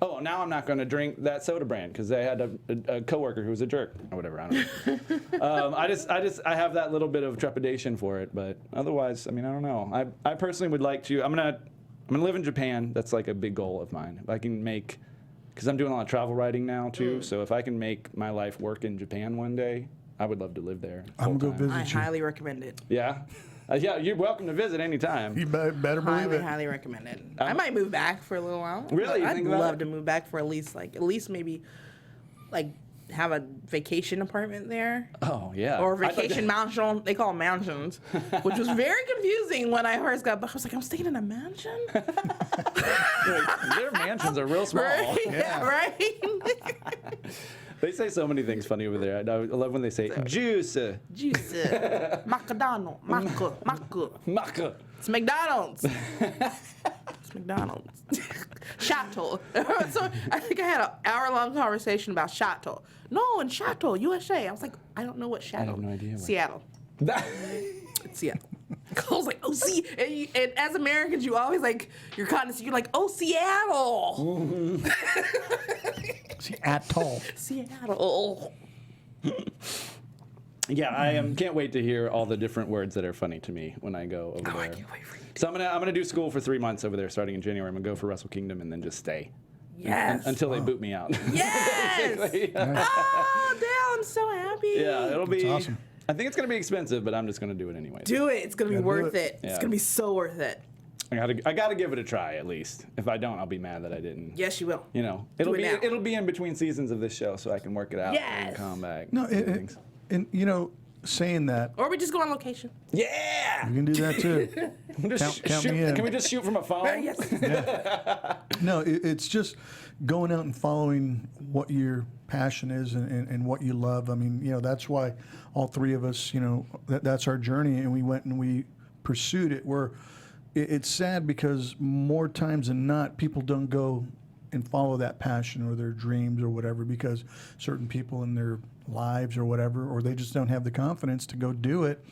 Speaker 3: oh, now I'm not going to drink that soda brand because they had a coworker who was a jerk or whatever. I don't know. I have that little bit of trepidation for it, but otherwise, I don't know. I personally would like to. I'm gonna live in Japan. That's like a big goal of mine. If I can make, because I'm doing a lot of travel writing now too. So if I can make my life work in Japan one day, I would love to live there.
Speaker 5: I'm gonna go visit
Speaker 4: I
Speaker 5: you.
Speaker 4: highly recommend it.
Speaker 3: Yeah. Yeah, you're welcome to visit anytime.
Speaker 5: You better believe it.
Speaker 4: Highly recommend it. I might move back for a little while.
Speaker 3: Really? You
Speaker 4: I'd
Speaker 3: think about
Speaker 4: love
Speaker 3: it?
Speaker 4: to move back for at least maybe have a vacation apartment there.
Speaker 3: Oh yeah.
Speaker 4: Or vacation mansion. They call them mansions, which was very confusing when I first got back. I was like, I'm staying in a mansion?
Speaker 3: Their mansions are real small.
Speaker 4: Right? Yeah, right?
Speaker 3: They say so many things funny over there. I love when they say juice.
Speaker 4: Juice. Macadano.
Speaker 3: Maca.
Speaker 4: It's McDonald's. It's McDonald's. Chateau. So I think I had an hour-long conversation about Chateau. No, in Chateau, USA. I was like, I don't know what Chateau.
Speaker 3: I have no idea.
Speaker 4: Seattle. It's Seattle. I was like, oh, see, and as Americans, you always you're condescending. You're like, oh, Seattle.
Speaker 5: Seattle.
Speaker 4: Seattle.
Speaker 3: Yeah, I can't wait to hear all the different words that are funny to me when I go over there.
Speaker 4: I can't wait for you.
Speaker 3: So I'm gonna do school for 3 months over there, starting in January. I'm gonna go for Wrestle Kingdom and then just stay.
Speaker 4: Yes.
Speaker 3: Until they boot me out.
Speaker 4: Yes. Oh, Dale, I'm so happy.
Speaker 3: Yeah, it'll be
Speaker 5: That's awesome.
Speaker 3: I think it's gonna be expensive, but I'm just gonna do it anyway.
Speaker 4: Do it. It's gonna be worth it.
Speaker 3: Yeah.
Speaker 4: It's gonna be so worth it.
Speaker 3: I gotta give it a try at least. If I don't, I'll be mad that I didn't.
Speaker 4: Yes, you will.
Speaker 3: It'll
Speaker 4: it
Speaker 3: be
Speaker 4: now.
Speaker 3: it'll be in between seasons of this show, so I can work it out and
Speaker 4: Yes.
Speaker 3: come back.
Speaker 5: No,
Speaker 3: things.
Speaker 5: and saying that,
Speaker 4: Or we just go on location.
Speaker 3: Yeah.
Speaker 5: you can do that too. Count me in.
Speaker 3: Can we just shoot from a phone?
Speaker 4: Yes.
Speaker 5: No, it's just going out and following what your passion is and what you love. That's why all three of us, that's our journey, and we went and we pursued it. It's sad because more times than not, people don't go and follow that passion or their dreams or whatever because certain people in their lives or whatever, or they just don't have the confidence to go do it.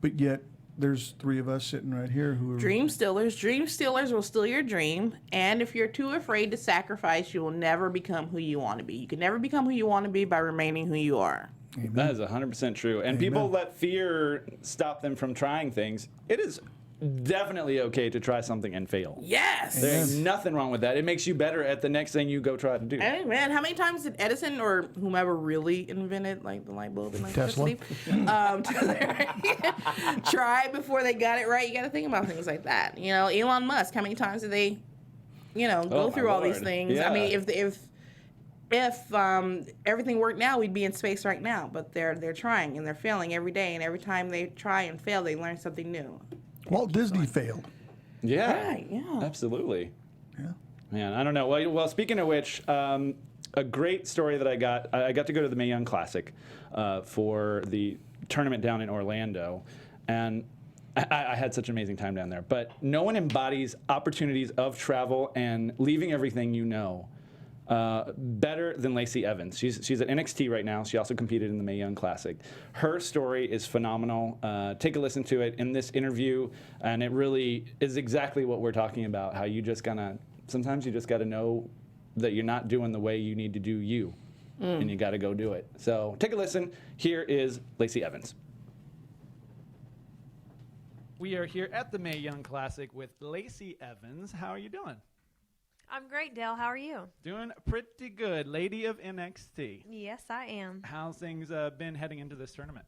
Speaker 5: But yet, there's three of us sitting right here who are
Speaker 4: Dream stealers. Dream stealers will steal your dream. And if you're too afraid to sacrifice, you will never become who you want to be. You can never become who you want to be by remaining who you are.
Speaker 3: That is 100% true. And people let fear stop them from trying things. It is definitely okay to try something and fail.
Speaker 4: Yes.
Speaker 3: There's nothing wrong with that. It makes you better at the next thing you go try to do.
Speaker 4: Hey man, how many times did Edison or whomever really invented the light bulb and
Speaker 5: Tesla.
Speaker 4: try before they got it right? You got to think about things like that. Elon Musk. How many times did they, go through all these things?
Speaker 3: Yeah.
Speaker 4: I mean, if everything worked now, we'd be in space right now. But they're trying and they're failing every day, and every time they try and fail, they learn something new.
Speaker 5: Walt Disney failed.
Speaker 3: Yeah.
Speaker 4: Right, yeah.
Speaker 3: Absolutely.
Speaker 5: Yeah.
Speaker 3: Man, I don't know. Well, speaking of which, a great story that I got to go to the Mae Young Classic for the tournament down in Orlando, and I had such an amazing time down there. But no one embodies opportunities of travel and leaving everything better than Lacey Evans. She's at NXT right now. She also competed in the Mae Young Classic. Her story is phenomenal. Take a listen to it in this interview, and it really is exactly what we're talking about, how you just sometimes you just got to know that you're not doing the way you need to do you, and you got to go do it. So take a listen. Here is Lacey Evans. We are here at the Mae Young Classic with Lacey Evans. How are you doing?
Speaker 6: I'm great, Dale. How are you?
Speaker 3: Doing pretty good. Lady of NXT.
Speaker 6: Yes, I am.
Speaker 3: How's things been heading into this tournament?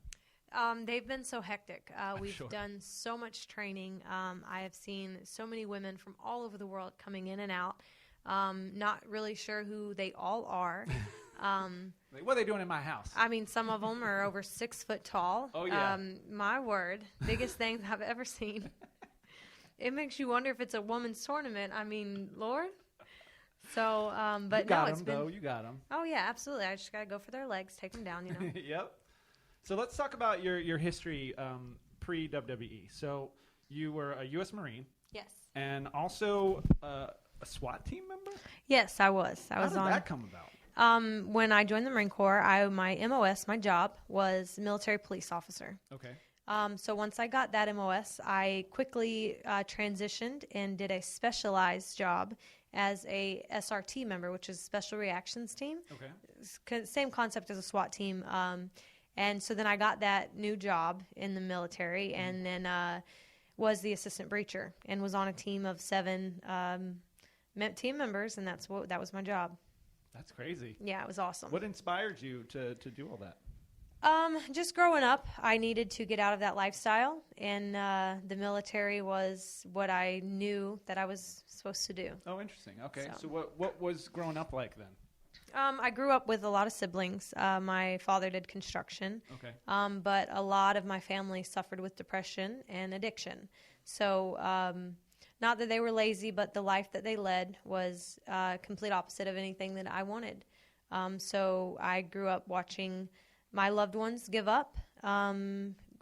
Speaker 6: They've been so hectic. We've
Speaker 3: sure.
Speaker 6: done so much training. I have seen so many women from all over the world coming in and out. Not really sure who they all are.
Speaker 3: Like, what are they doing in my house?
Speaker 6: I mean, some of them are over 6 foot tall.
Speaker 3: Oh, yeah.
Speaker 6: My word. Biggest things I've ever seen. It makes you wonder if it's a women's tournament. I mean, Lord. So, but
Speaker 3: you got
Speaker 6: no, it's
Speaker 3: them,
Speaker 6: been.
Speaker 3: though. You got them.
Speaker 6: Oh yeah, absolutely. I just gotta go for their legs, take them down. You know.
Speaker 3: Yep. So let's talk about your history pre WWE. So you were a U.S. Marine.
Speaker 6: Yes.
Speaker 3: And also a SWAT team member.
Speaker 6: Yes, I was.
Speaker 3: How did that come about?
Speaker 6: When I joined the Marine Corps, my MOS, my job was military police officer.
Speaker 3: Okay.
Speaker 6: So once I got that MOS, I quickly transitioned and did a specialized job as a SRT member, which is Special Reactions Team.
Speaker 3: Okay.
Speaker 6: Same concept as a SWAT team. And so then I got that new job in the military, and then was the assistant breacher and was on a team of 7 team members, and that was my job.
Speaker 3: That's crazy.
Speaker 6: Yeah, it was awesome.
Speaker 3: What inspired you to do all that?
Speaker 6: Just growing up, I needed to get out of that lifestyle, and the military was what I knew that I was supposed to do.
Speaker 3: Oh, interesting. Okay. So what was growing up like then?
Speaker 6: I grew up with a lot of siblings. My father did construction.
Speaker 3: Okay.
Speaker 6: But a lot of my family suffered with depression and addiction. So not that they were lazy, but the life that they led was complete opposite of anything that I wanted. So I grew up watching my loved ones give up,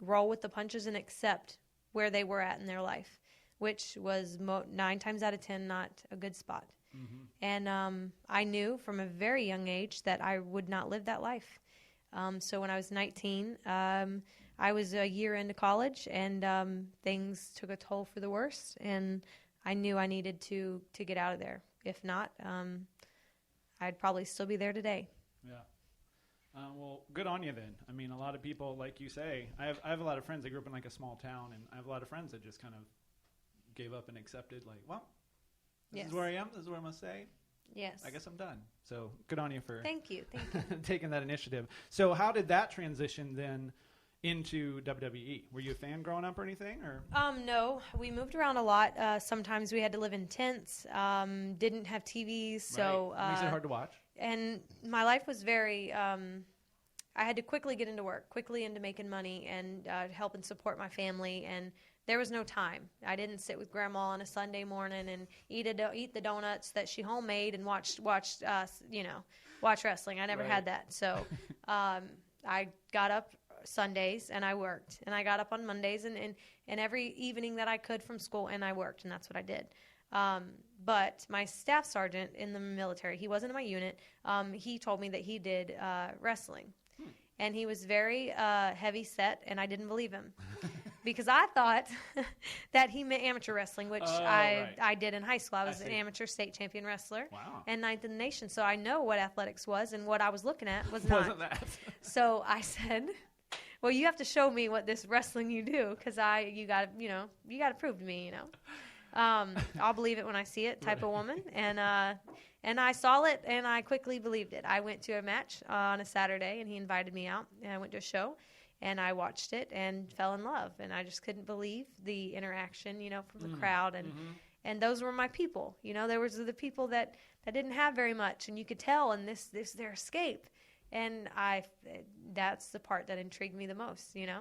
Speaker 6: roll with the punches, and accept where they were at in their life, which was 9 times out of 10 not a good spot. Mm-hmm. And I knew from a very young age that I would not live that life. So when I was 19, I was a year into college, and things took a toll for the worse, and I knew I needed to get out of there. If not, I'd probably still be there today.
Speaker 3: Yeah. Well, good on you then. I mean, a lot of people, like you say, I have a lot of friends that grew up in like a small town, and I have a lot of friends that just kind of gave up and accepted, like, well, this is where I am. This is where I'm going to stay.
Speaker 6: Yes.
Speaker 3: I guess I'm done. So good on you for
Speaker 6: Thank you.
Speaker 3: taking that initiative. So how did that transition then into WWE? Were you a fan growing up or anything? Or
Speaker 6: no, we moved around a lot. Sometimes we had to live in tents. Didn't have TVs, so
Speaker 3: right. Makes it hard to watch.
Speaker 6: And my life was very. I had to quickly get into work, quickly into making money, and help and support my family. And there was no time. I didn't sit with Grandma on a Sunday morning and eat the donuts that she homemade and watch wrestling. I never
Speaker 3: Right.
Speaker 6: had that. So I got up Sundays and I worked, and I got up on Mondays and every evening that I could from school, and I worked, and that's what I did. But my staff sergeant in the military, he wasn't in my unit. He told me that he did wrestling, and he was very heavy set, and I didn't believe him because I thought that he meant amateur wrestling, which I did in high school. I was an amateur state champion wrestler and 9th in the nation, so I know what athletics was, and what I was looking at was not.
Speaker 3: Wasn't that?
Speaker 6: So I said, well, you have to show me what this wrestling you do, because you got to prove to me, I'll believe it when I see it, type of woman. And I saw it, and I quickly believed it. I went to a match on a Saturday, and he invited me out, and I went to a show, and I watched it and fell in love. And I just couldn't believe the interaction, from the crowd. And those were my people. There was the people that didn't have very much, and you could tell, and this their escape. And that's the part that intrigued me the most,
Speaker 3: Yeah,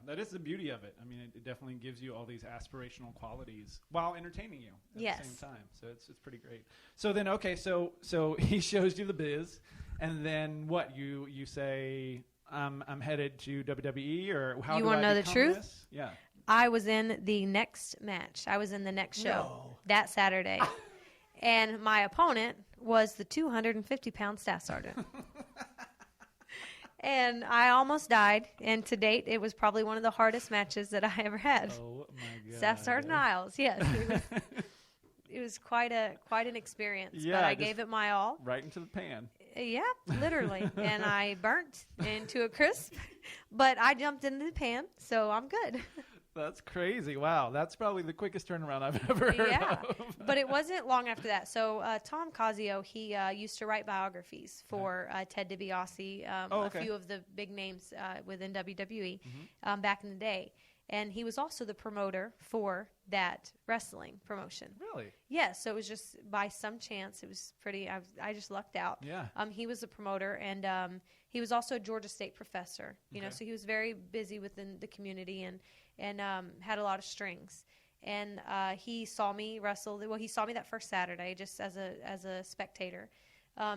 Speaker 3: that is the beauty of it. I mean, it definitely gives you all these aspirational qualities while entertaining you at the same time. So it's pretty great. So then, okay, so he shows you the biz, and then what? You say, I'm headed to WWE, or how
Speaker 6: you
Speaker 3: do I
Speaker 6: want to know the
Speaker 3: become
Speaker 6: truth?
Speaker 3: This? Yeah.
Speaker 6: I was in the next match. I was in the next show that Saturday. And my opponent was the 250-pound staff sergeant. And I almost died. And to date, it was probably one of the hardest matches that I ever had.
Speaker 3: Oh my God.
Speaker 6: Staff Sergeant Niles, yes. It was quite an experience.
Speaker 3: Yeah,
Speaker 6: but I
Speaker 3: just
Speaker 6: gave it my all.
Speaker 3: Right into the pan.
Speaker 6: Yeah, literally. And I burnt into a crisp. But I jumped into the pan, so I'm good.
Speaker 3: That's crazy. Wow. That's probably the quickest turnaround I've ever heard of.
Speaker 6: But it wasn't long after that. So Tom Casio, he used to write biographies for Ted DiBiase, a few of the big names within WWE back in the day. And he was also the promoter for that wrestling promotion.
Speaker 3: Really?
Speaker 6: Yes. So it was just by some chance. It was pretty, I just lucked out.
Speaker 3: Yeah.
Speaker 6: He was the promoter, and he was also a Georgia State professor, you know, so he was very busy within the community and had a lot of strings. And he saw me wrestle. Well, he saw me that first Saturday just as a spectator.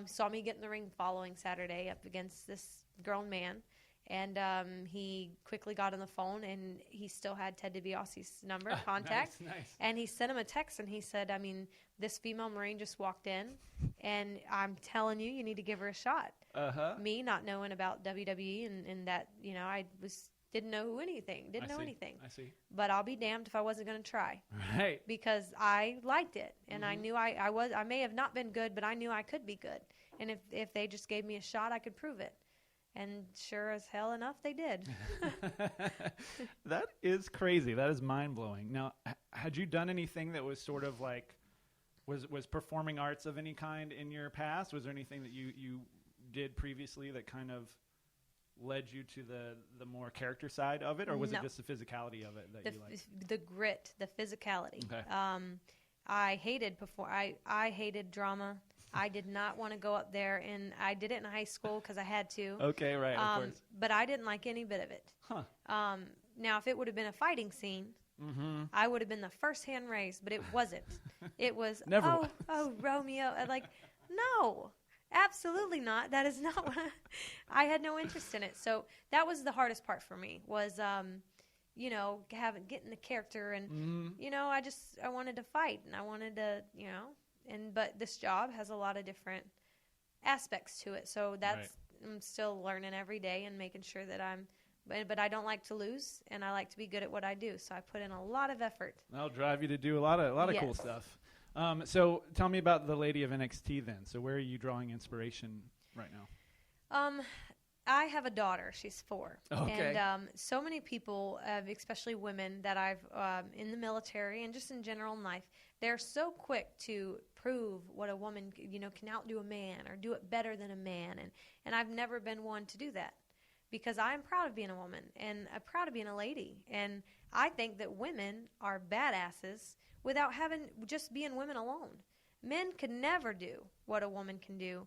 Speaker 6: Saw me get in the ring the following Saturday up against this grown man. And he quickly got on the phone, and he still had Ted DiBiase's number, contact.
Speaker 3: Nice.
Speaker 6: And he sent him a text, and he said, I mean, this female Marine just walked in, and I'm telling you, you need to give her a shot. Me not knowing about WWE and that, you know, didn't know anything.
Speaker 3: I see.
Speaker 6: But I'll be damned if I wasn't going to try.
Speaker 3: Right.
Speaker 6: Because I liked it, and I knew I may have not been good, but I knew I could be good. And if they just gave me a shot, I could prove it. And sure as hell enough, they did.
Speaker 3: That is crazy. That is mind-blowing. Now, had you done anything that was sort of like, was performing arts of any kind in your past? Was there anything that you did previously that kind of led you to the more character side of it? Or was it just the physicality of it that you liked?
Speaker 6: The grit, the physicality.
Speaker 3: Okay.
Speaker 6: I hated drama. I did not want to go up there, and I did it in high school because I had to.
Speaker 3: Okay, right, of course.
Speaker 6: But I didn't like any bit of it.
Speaker 3: Huh.
Speaker 6: Now, if it would have been a fighting scene, I would have been the first hand raised, but it wasn't. It was,
Speaker 3: Never
Speaker 6: oh, Romeo. Like, no, absolutely not. That is not what I had no interest in it. So that was the hardest part for me was, you know, getting the character, and, you know, I wanted to fight, and I wanted to, you know. But this job has a lot of different aspects to it. So I'm still learning every day and making sure that but I don't like to lose, and I like to be good at what I do. So I put in a lot of effort.
Speaker 3: That'll drive you to do a lot of cool stuff. So tell me about the lady of NXT then. So where are you drawing inspiration right now?
Speaker 6: I have a daughter. She's 4.
Speaker 3: Okay.
Speaker 6: And so many people, especially women that I've in the military and just in general in life, they're so quick to prove what a woman, you know, can outdo a man or do it better than a man. And I've never been one to do that because I'm proud of being a woman and I'm proud of being a lady. And I think that women are badasses without just being women alone. Men could never do what a woman can do,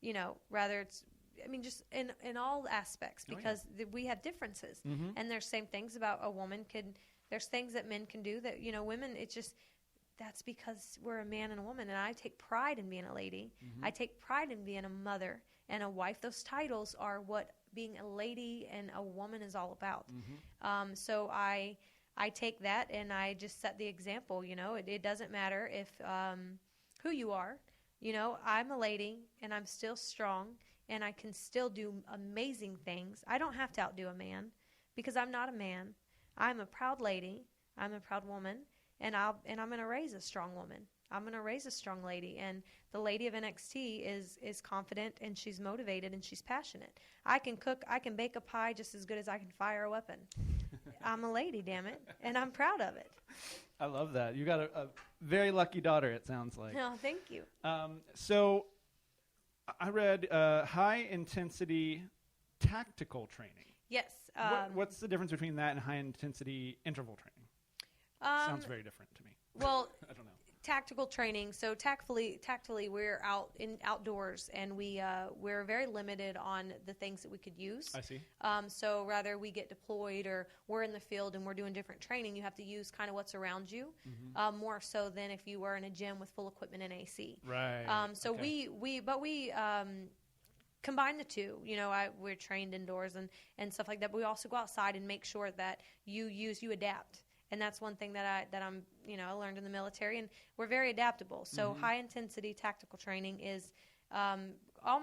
Speaker 6: you know, rather it's, I mean, just in all aspects because we have differences. And there's same things about a woman there's things that men can do that, you know, women, it's just, that's because we're a man and a woman. And I take pride in being a lady. I take pride in being a mother and a wife. Those titles are what being a lady and a woman is all about. So I take that and I just set the example, you know, it doesn't matter if who you are, you know, I'm a lady and I'm still strong. And I can still do amazing things. I don't have to outdo a man because I'm not a man. I'm a proud lady. I'm a proud woman, and I'm going to raise a strong woman. I'm going to raise a strong lady. And the lady of NXT is confident, and she's motivated, and she's passionate. I can cook. I can bake a pie just as good as I can fire a weapon. I'm a lady, damn it, and I'm proud of it.
Speaker 3: I love that. You got a very lucky daughter, it sounds like.
Speaker 6: Oh, thank you.
Speaker 3: So I read high-intensity tactical training.
Speaker 6: Yes.
Speaker 3: What's the difference between that and high-intensity interval training? Sounds very different to me.
Speaker 6: Well,
Speaker 3: I don't know.
Speaker 6: Tactical training. So tactfully, we're outdoors, and we're very limited on the things that we could use.
Speaker 3: I see.
Speaker 6: So rather we get deployed or we're in the field and we're doing different training, you have to use kind of what's around you, more so than if you were in a gym with full equipment and AC.
Speaker 3: Right.
Speaker 6: So we combine the two. You know, we're trained indoors and stuff like that. But we also go outside and make sure that you adapt. And that's one thing that I'm, I learned in the military, and we're very adaptable. So high intensity tactical training is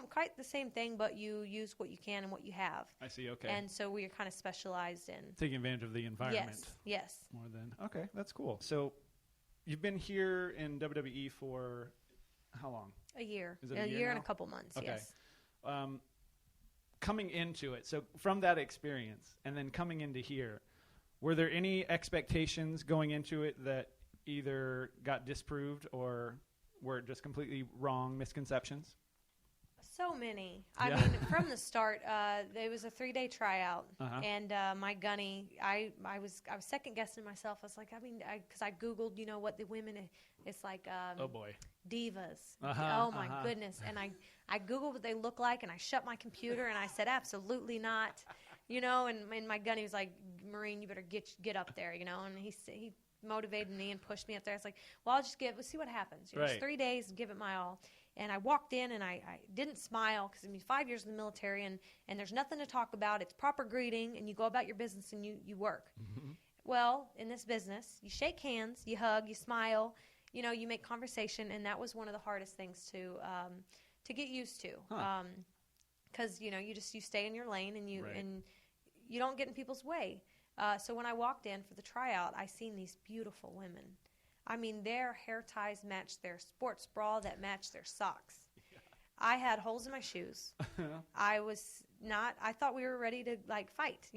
Speaker 6: quite the same thing, but you use what you can and what you have.
Speaker 3: I see. Okay.
Speaker 6: And so we are kind of specialized in
Speaker 3: taking advantage of the environment.
Speaker 6: Yes.
Speaker 3: More than okay, that's cool. So you've been here in WWE for how long?
Speaker 6: A year.
Speaker 3: Is it
Speaker 6: a year
Speaker 3: now?
Speaker 6: and a couple months.
Speaker 3: Okay.
Speaker 6: Yes.
Speaker 3: Coming into it, so from that experience and then coming into here, were there any expectations going into it that either got disproved or were just completely wrong misconceptions?
Speaker 6: So many. I mean, from the start, it was a 3-day tryout, and my gunny, I was second guessing myself. I was like, because I Googled, what the women, it's like,
Speaker 3: Oh boy.
Speaker 6: divas. Oh my goodness! And I Googled what they look like, and I shut my computer, and I said, absolutely not, And my gunny was like, Maureen, you better get up there, And he motivated me and pushed me up there. I was like, well, we'll see what happens. It's 3 days, give it my all. And I walked in, and I didn't smile because 5 years in the military, and there's nothing to talk about. It's proper greeting, and you go about your business, and you work. Well, in this business, you shake hands, you hug, you smile, you make conversation, and that was one of the hardest things to get used to. Because you stay in your lane, and you don't get in people's way. So when I walked in for the tryout, I seen these beautiful women. I mean, their hair ties matched their sports bra that matched their socks. Yeah. I had holes in my shoes. I thought we were ready to fight,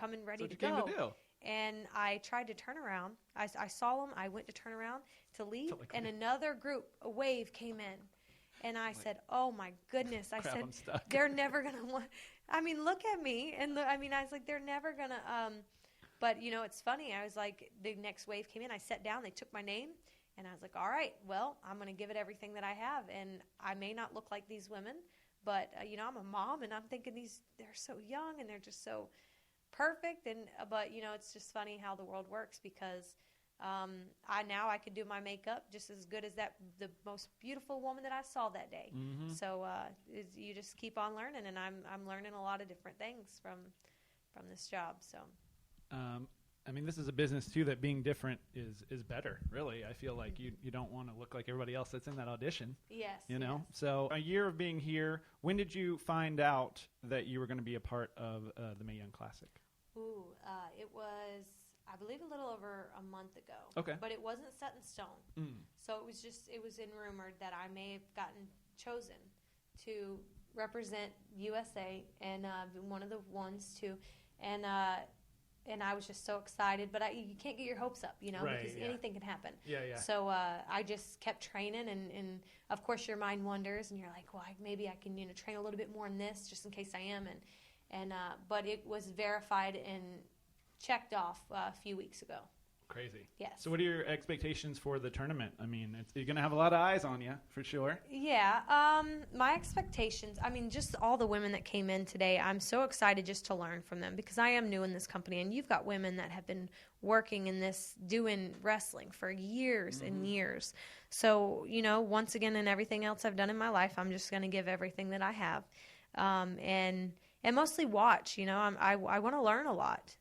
Speaker 6: coming ready to go. To do. And I tried to turn around. I saw them. I went to turn around to leave, and another group, a wave came in. And I said, oh my goodness. I said, they're never going to want, look at me. And I was like, they're never going to, but, it's funny. I was like, the next wave came in. I sat down. They took my name. And I was like, all right, well, I'm going to give it everything that I have. And I may not look like these women, but, I'm a mom. And I'm thinking they're so young and they're just so perfect. But, it's just funny how the world works because I could do my makeup just as good as the most beautiful woman that I saw that day. Mm-hmm. So you just keep on learning. And I'm learning a lot of different things from this job. So.
Speaker 3: This is a business too that being different is better. Really, I feel like you don't want to look like everybody else that's in that audition.
Speaker 6: Yes.
Speaker 3: Yes. So a year of being here. When did you find out that you were going to be a part of the Mae Young Classic?
Speaker 6: Ooh, it was, I believe, a little over a month ago. Okay. But it wasn't set in stone. Mm. So it was in rumored that I may have gotten chosen to represent USA and one of the ones too, and I was just so excited, but you can't get your hopes up, because anything can happen. Yeah. So I just kept training, and of course your mind wanders, and you're like, well, maybe I can train a little bit more in this, just in case I am, but it was verified and checked off a few weeks ago.
Speaker 3: Crazy.
Speaker 6: Yes.
Speaker 3: So what are your expectations for the tournament? You're going to have a lot of eyes on you, for sure.
Speaker 6: Yeah. My expectations, just all the women that came in today, I'm so excited just to learn from them because I am new in this company, and you've got women that have been working in this, doing wrestling for years and years. So, once again, in everything else I've done in my life, I'm just going to give everything that I have. And mostly watch, I want to learn a lot.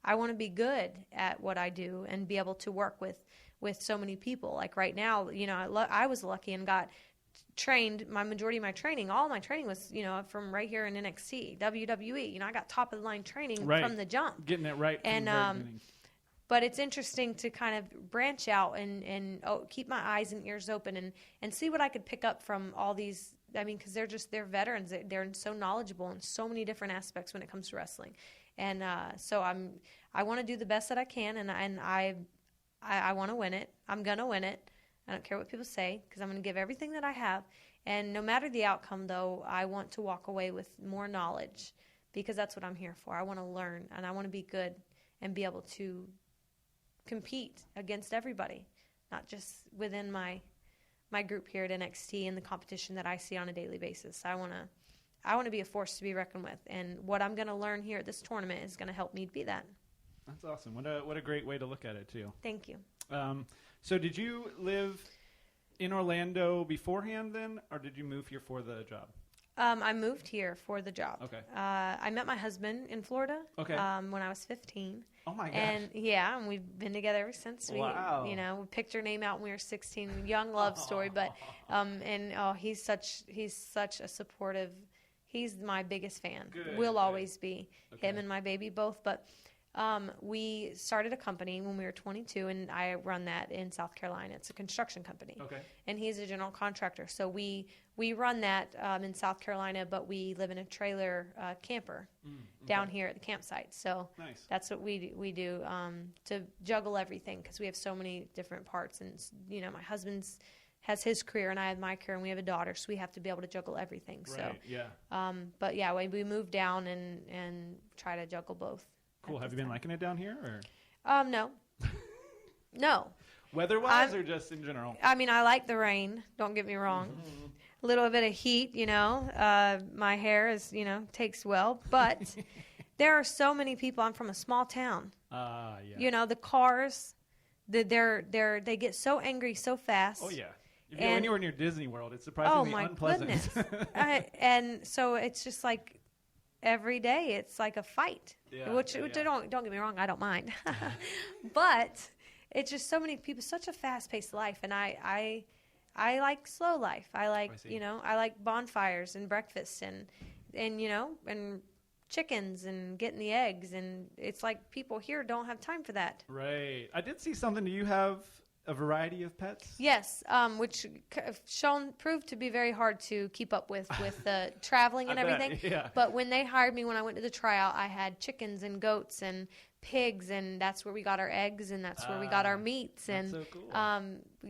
Speaker 6: I want to be good at what I do and be able to work with so many people. Like right now, I was lucky and got trained. Majority of my training, all my training was, from right here in NXT, WWE. I got top of the line training from the jump.
Speaker 3: Getting it right from the very beginning.
Speaker 6: But it's interesting to kind of branch out and keep my eyes and ears open and see what I could pick up from all these. Because they're veterans. They're so knowledgeable in so many different aspects when it comes to wrestling. And so I want to do the best that I can, and I want to win it. I'm going to win it. I don't care what people say because I'm going to give everything that I have. And no matter the outcome, though, I want to walk away with more knowledge because that's what I'm here for. I want to learn, and I want to be good and be able to compete against everybody, not just within my group here at NXT and the competition that I see on a daily basis. I want to be a force to be reckoned with, and what I'm going to learn here at this tournament is going to help me be that.
Speaker 3: That's awesome. What a great way to look at it too.
Speaker 6: Thank you.
Speaker 3: So did you live in Orlando beforehand then, or did you move here for the job?
Speaker 6: I moved here for the job.
Speaker 3: Okay.
Speaker 6: I met my husband in Florida.
Speaker 3: Okay.
Speaker 6: When I was 15.
Speaker 3: Oh my gosh.
Speaker 6: And yeah, and we've been together ever since.
Speaker 3: Wow.
Speaker 6: We picked our name out when we were 16. Young love story, but he's such a supportive. He's my biggest fan. Will always be.
Speaker 3: Okay.
Speaker 6: Him and my baby both. But we started a company when we were 22, and I run that in South Carolina. It's a construction company.
Speaker 3: Okay.
Speaker 6: And he's a general contractor. So we run that in South Carolina, but we live in a trailer camper down here at the campsite. So
Speaker 3: Nice.
Speaker 6: that's what we do to juggle everything, because we have so many different parts. And, my husband's has his career and I have my career, and we have a daughter, so we have to be able to juggle everything.
Speaker 3: Right.
Speaker 6: So,
Speaker 3: Yeah.
Speaker 6: but yeah, we moved down and try to juggle both.
Speaker 3: Cool. Have you been liking it down here, or
Speaker 6: No. No.
Speaker 3: weather-wise, or just in general?
Speaker 6: I mean, I like the rain. Don't get me wrong. A little bit of heat, my hair is, takes well. But there are so many people. I'm from a small town.
Speaker 3: Yeah.
Speaker 6: The cars, they get so angry so fast.
Speaker 3: Oh yeah. If you're anywhere near Disney World, it's surprisingly unpleasant.
Speaker 6: Goodness. And so it's just like every day it's like a fight. Which don't get me wrong, I don't mind. But it's just so many people, such a fast-paced life, and I like slow life. I like, I like bonfires and breakfasts and chickens and getting the eggs, and it's like people here don't have time for that.
Speaker 3: Right. I did see something. Do you have a variety of pets?
Speaker 6: Yes, which proved to be very hard to keep up with the traveling and everything.
Speaker 3: Yeah.
Speaker 6: But when they hired me, when I went to the tryout, I had chickens and goats and pigs, and that's where we got our eggs, and that's where we got our meats, and
Speaker 3: so cool.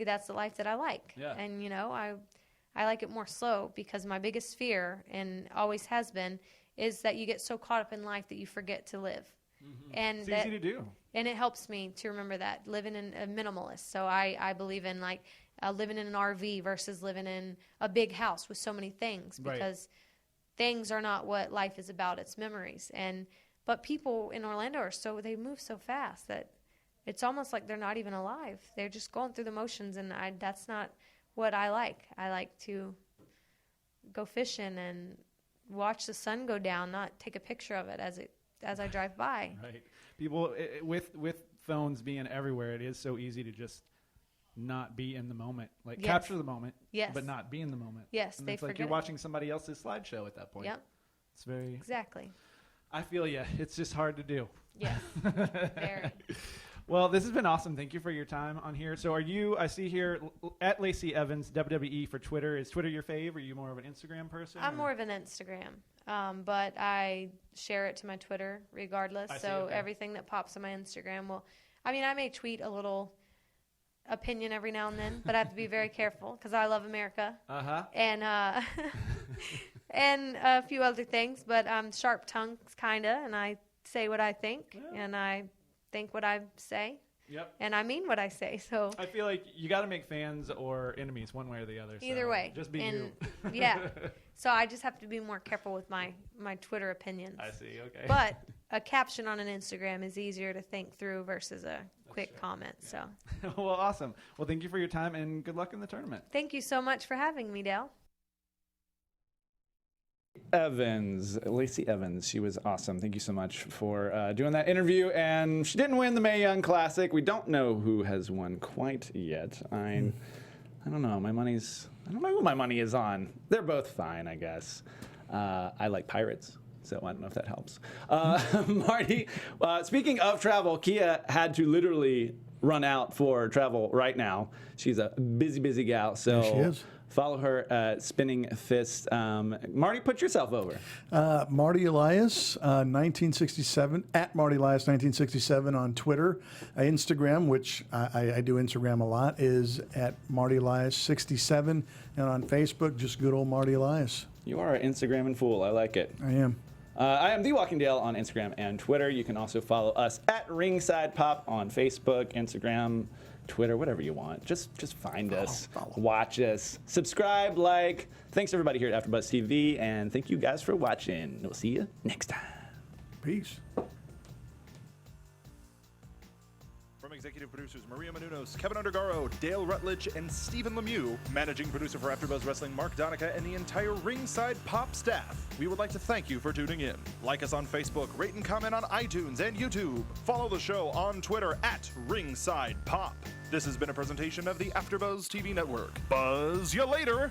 Speaker 6: that's the life that I like.
Speaker 3: Yeah.
Speaker 6: And I like it more slow, because my biggest fear, and always has been, is that you get so caught up in life that you forget to live. And
Speaker 3: It's easy to do.
Speaker 6: And it helps me to remember that, living in a minimalist. So I believe in living in an RV versus living in a big house with so many things, because things are not what life is about. It's memories. But people in Orlando they move so fast that it's almost like they're not even alive. They're just going through the motions, and that's not what I like. I like to go fishing and watch the sun go down, not take a picture of it as I drive by.
Speaker 3: Right. People with phones being everywhere, it is so easy to just not be in the moment. Capture the moment, but not be in the moment.
Speaker 6: Yes,
Speaker 3: and
Speaker 6: they
Speaker 3: it's like
Speaker 6: forget
Speaker 3: you're
Speaker 6: it.
Speaker 3: watching somebody else's slideshow at that point.
Speaker 6: Yep.
Speaker 3: It's very
Speaker 6: Exactly.
Speaker 3: I feel you. It's just hard to do.
Speaker 6: Yes. Very.
Speaker 3: Well, this has been awesome. Thank you for your time on here. So I see here, at Lacey Evans, WWE for Twitter. Is Twitter your fave? Are you more of an Instagram person?
Speaker 6: I'm more of an Instagram, but I share it to my Twitter regardless. Everything that pops on my Instagram I may tweet a little opinion every now and then, but I have to be very careful, because I love America. And and a few other things, but I'm sharp tongued, kinda, and I say what I think, and I think what I say.
Speaker 3: Yep.
Speaker 6: And I mean what I say. So
Speaker 3: I feel like you got to make fans or enemies one way or the other.
Speaker 6: Either way.
Speaker 3: Just be you.
Speaker 6: Yeah. So I just have to be more careful with my Twitter opinions.
Speaker 3: I see. Okay.
Speaker 6: But a caption on an Instagram is easier to think through versus a quick comment. Yeah. So.
Speaker 3: Well, awesome. Well, thank you for your time, and good luck in the tournament.
Speaker 6: Thank you so much for having me, Dale.
Speaker 3: Lacey Evans, she was awesome. Thank you so much for doing that interview. And she didn't win the Mae Young Classic. We don't know who has won quite yet. I don't know. I don't know who my money is on. They're both fine, I guess. I like Pirates, so I don't know if that helps. Marty, speaking of travel, Kia had to literally run out for travel right now. She's a busy gal. So
Speaker 5: There she is.
Speaker 3: Follow her at Spinning Fist. Marty, put yourself over.
Speaker 5: Marty Elias, 1967, at Marty Elias 1967 on Twitter. Instagram, which I do Instagram a lot, is at Marty Elias 67. And on Facebook, just good old Marty Elias.
Speaker 3: You are an Instagramming fool. I like it.
Speaker 5: I am.
Speaker 3: I am The Walking Dale on Instagram and Twitter. You can also follow us at Ringside Pop on Facebook, Instagram, Twitter, whatever you want. Just find us, watch us, subscribe, like. Thanks everybody here at AfterBuzzTV, and thank you guys for watching. We'll see you next time.
Speaker 5: Peace.
Speaker 1: From
Speaker 7: Executive producers Maria Menounos, Kevin Undergaro, Dale Rutledge, and Stephen Lemieux. Managing producer for AfterBuzz Wrestling, Mark Donica, and the entire Ringside Pop staff. We would like to thank you for tuning in. Like us on Facebook, rate and comment on iTunes and YouTube. Follow the show on Twitter at Ringside Pop. This has been a presentation of the AfterBuzz TV Network. Buzz you later!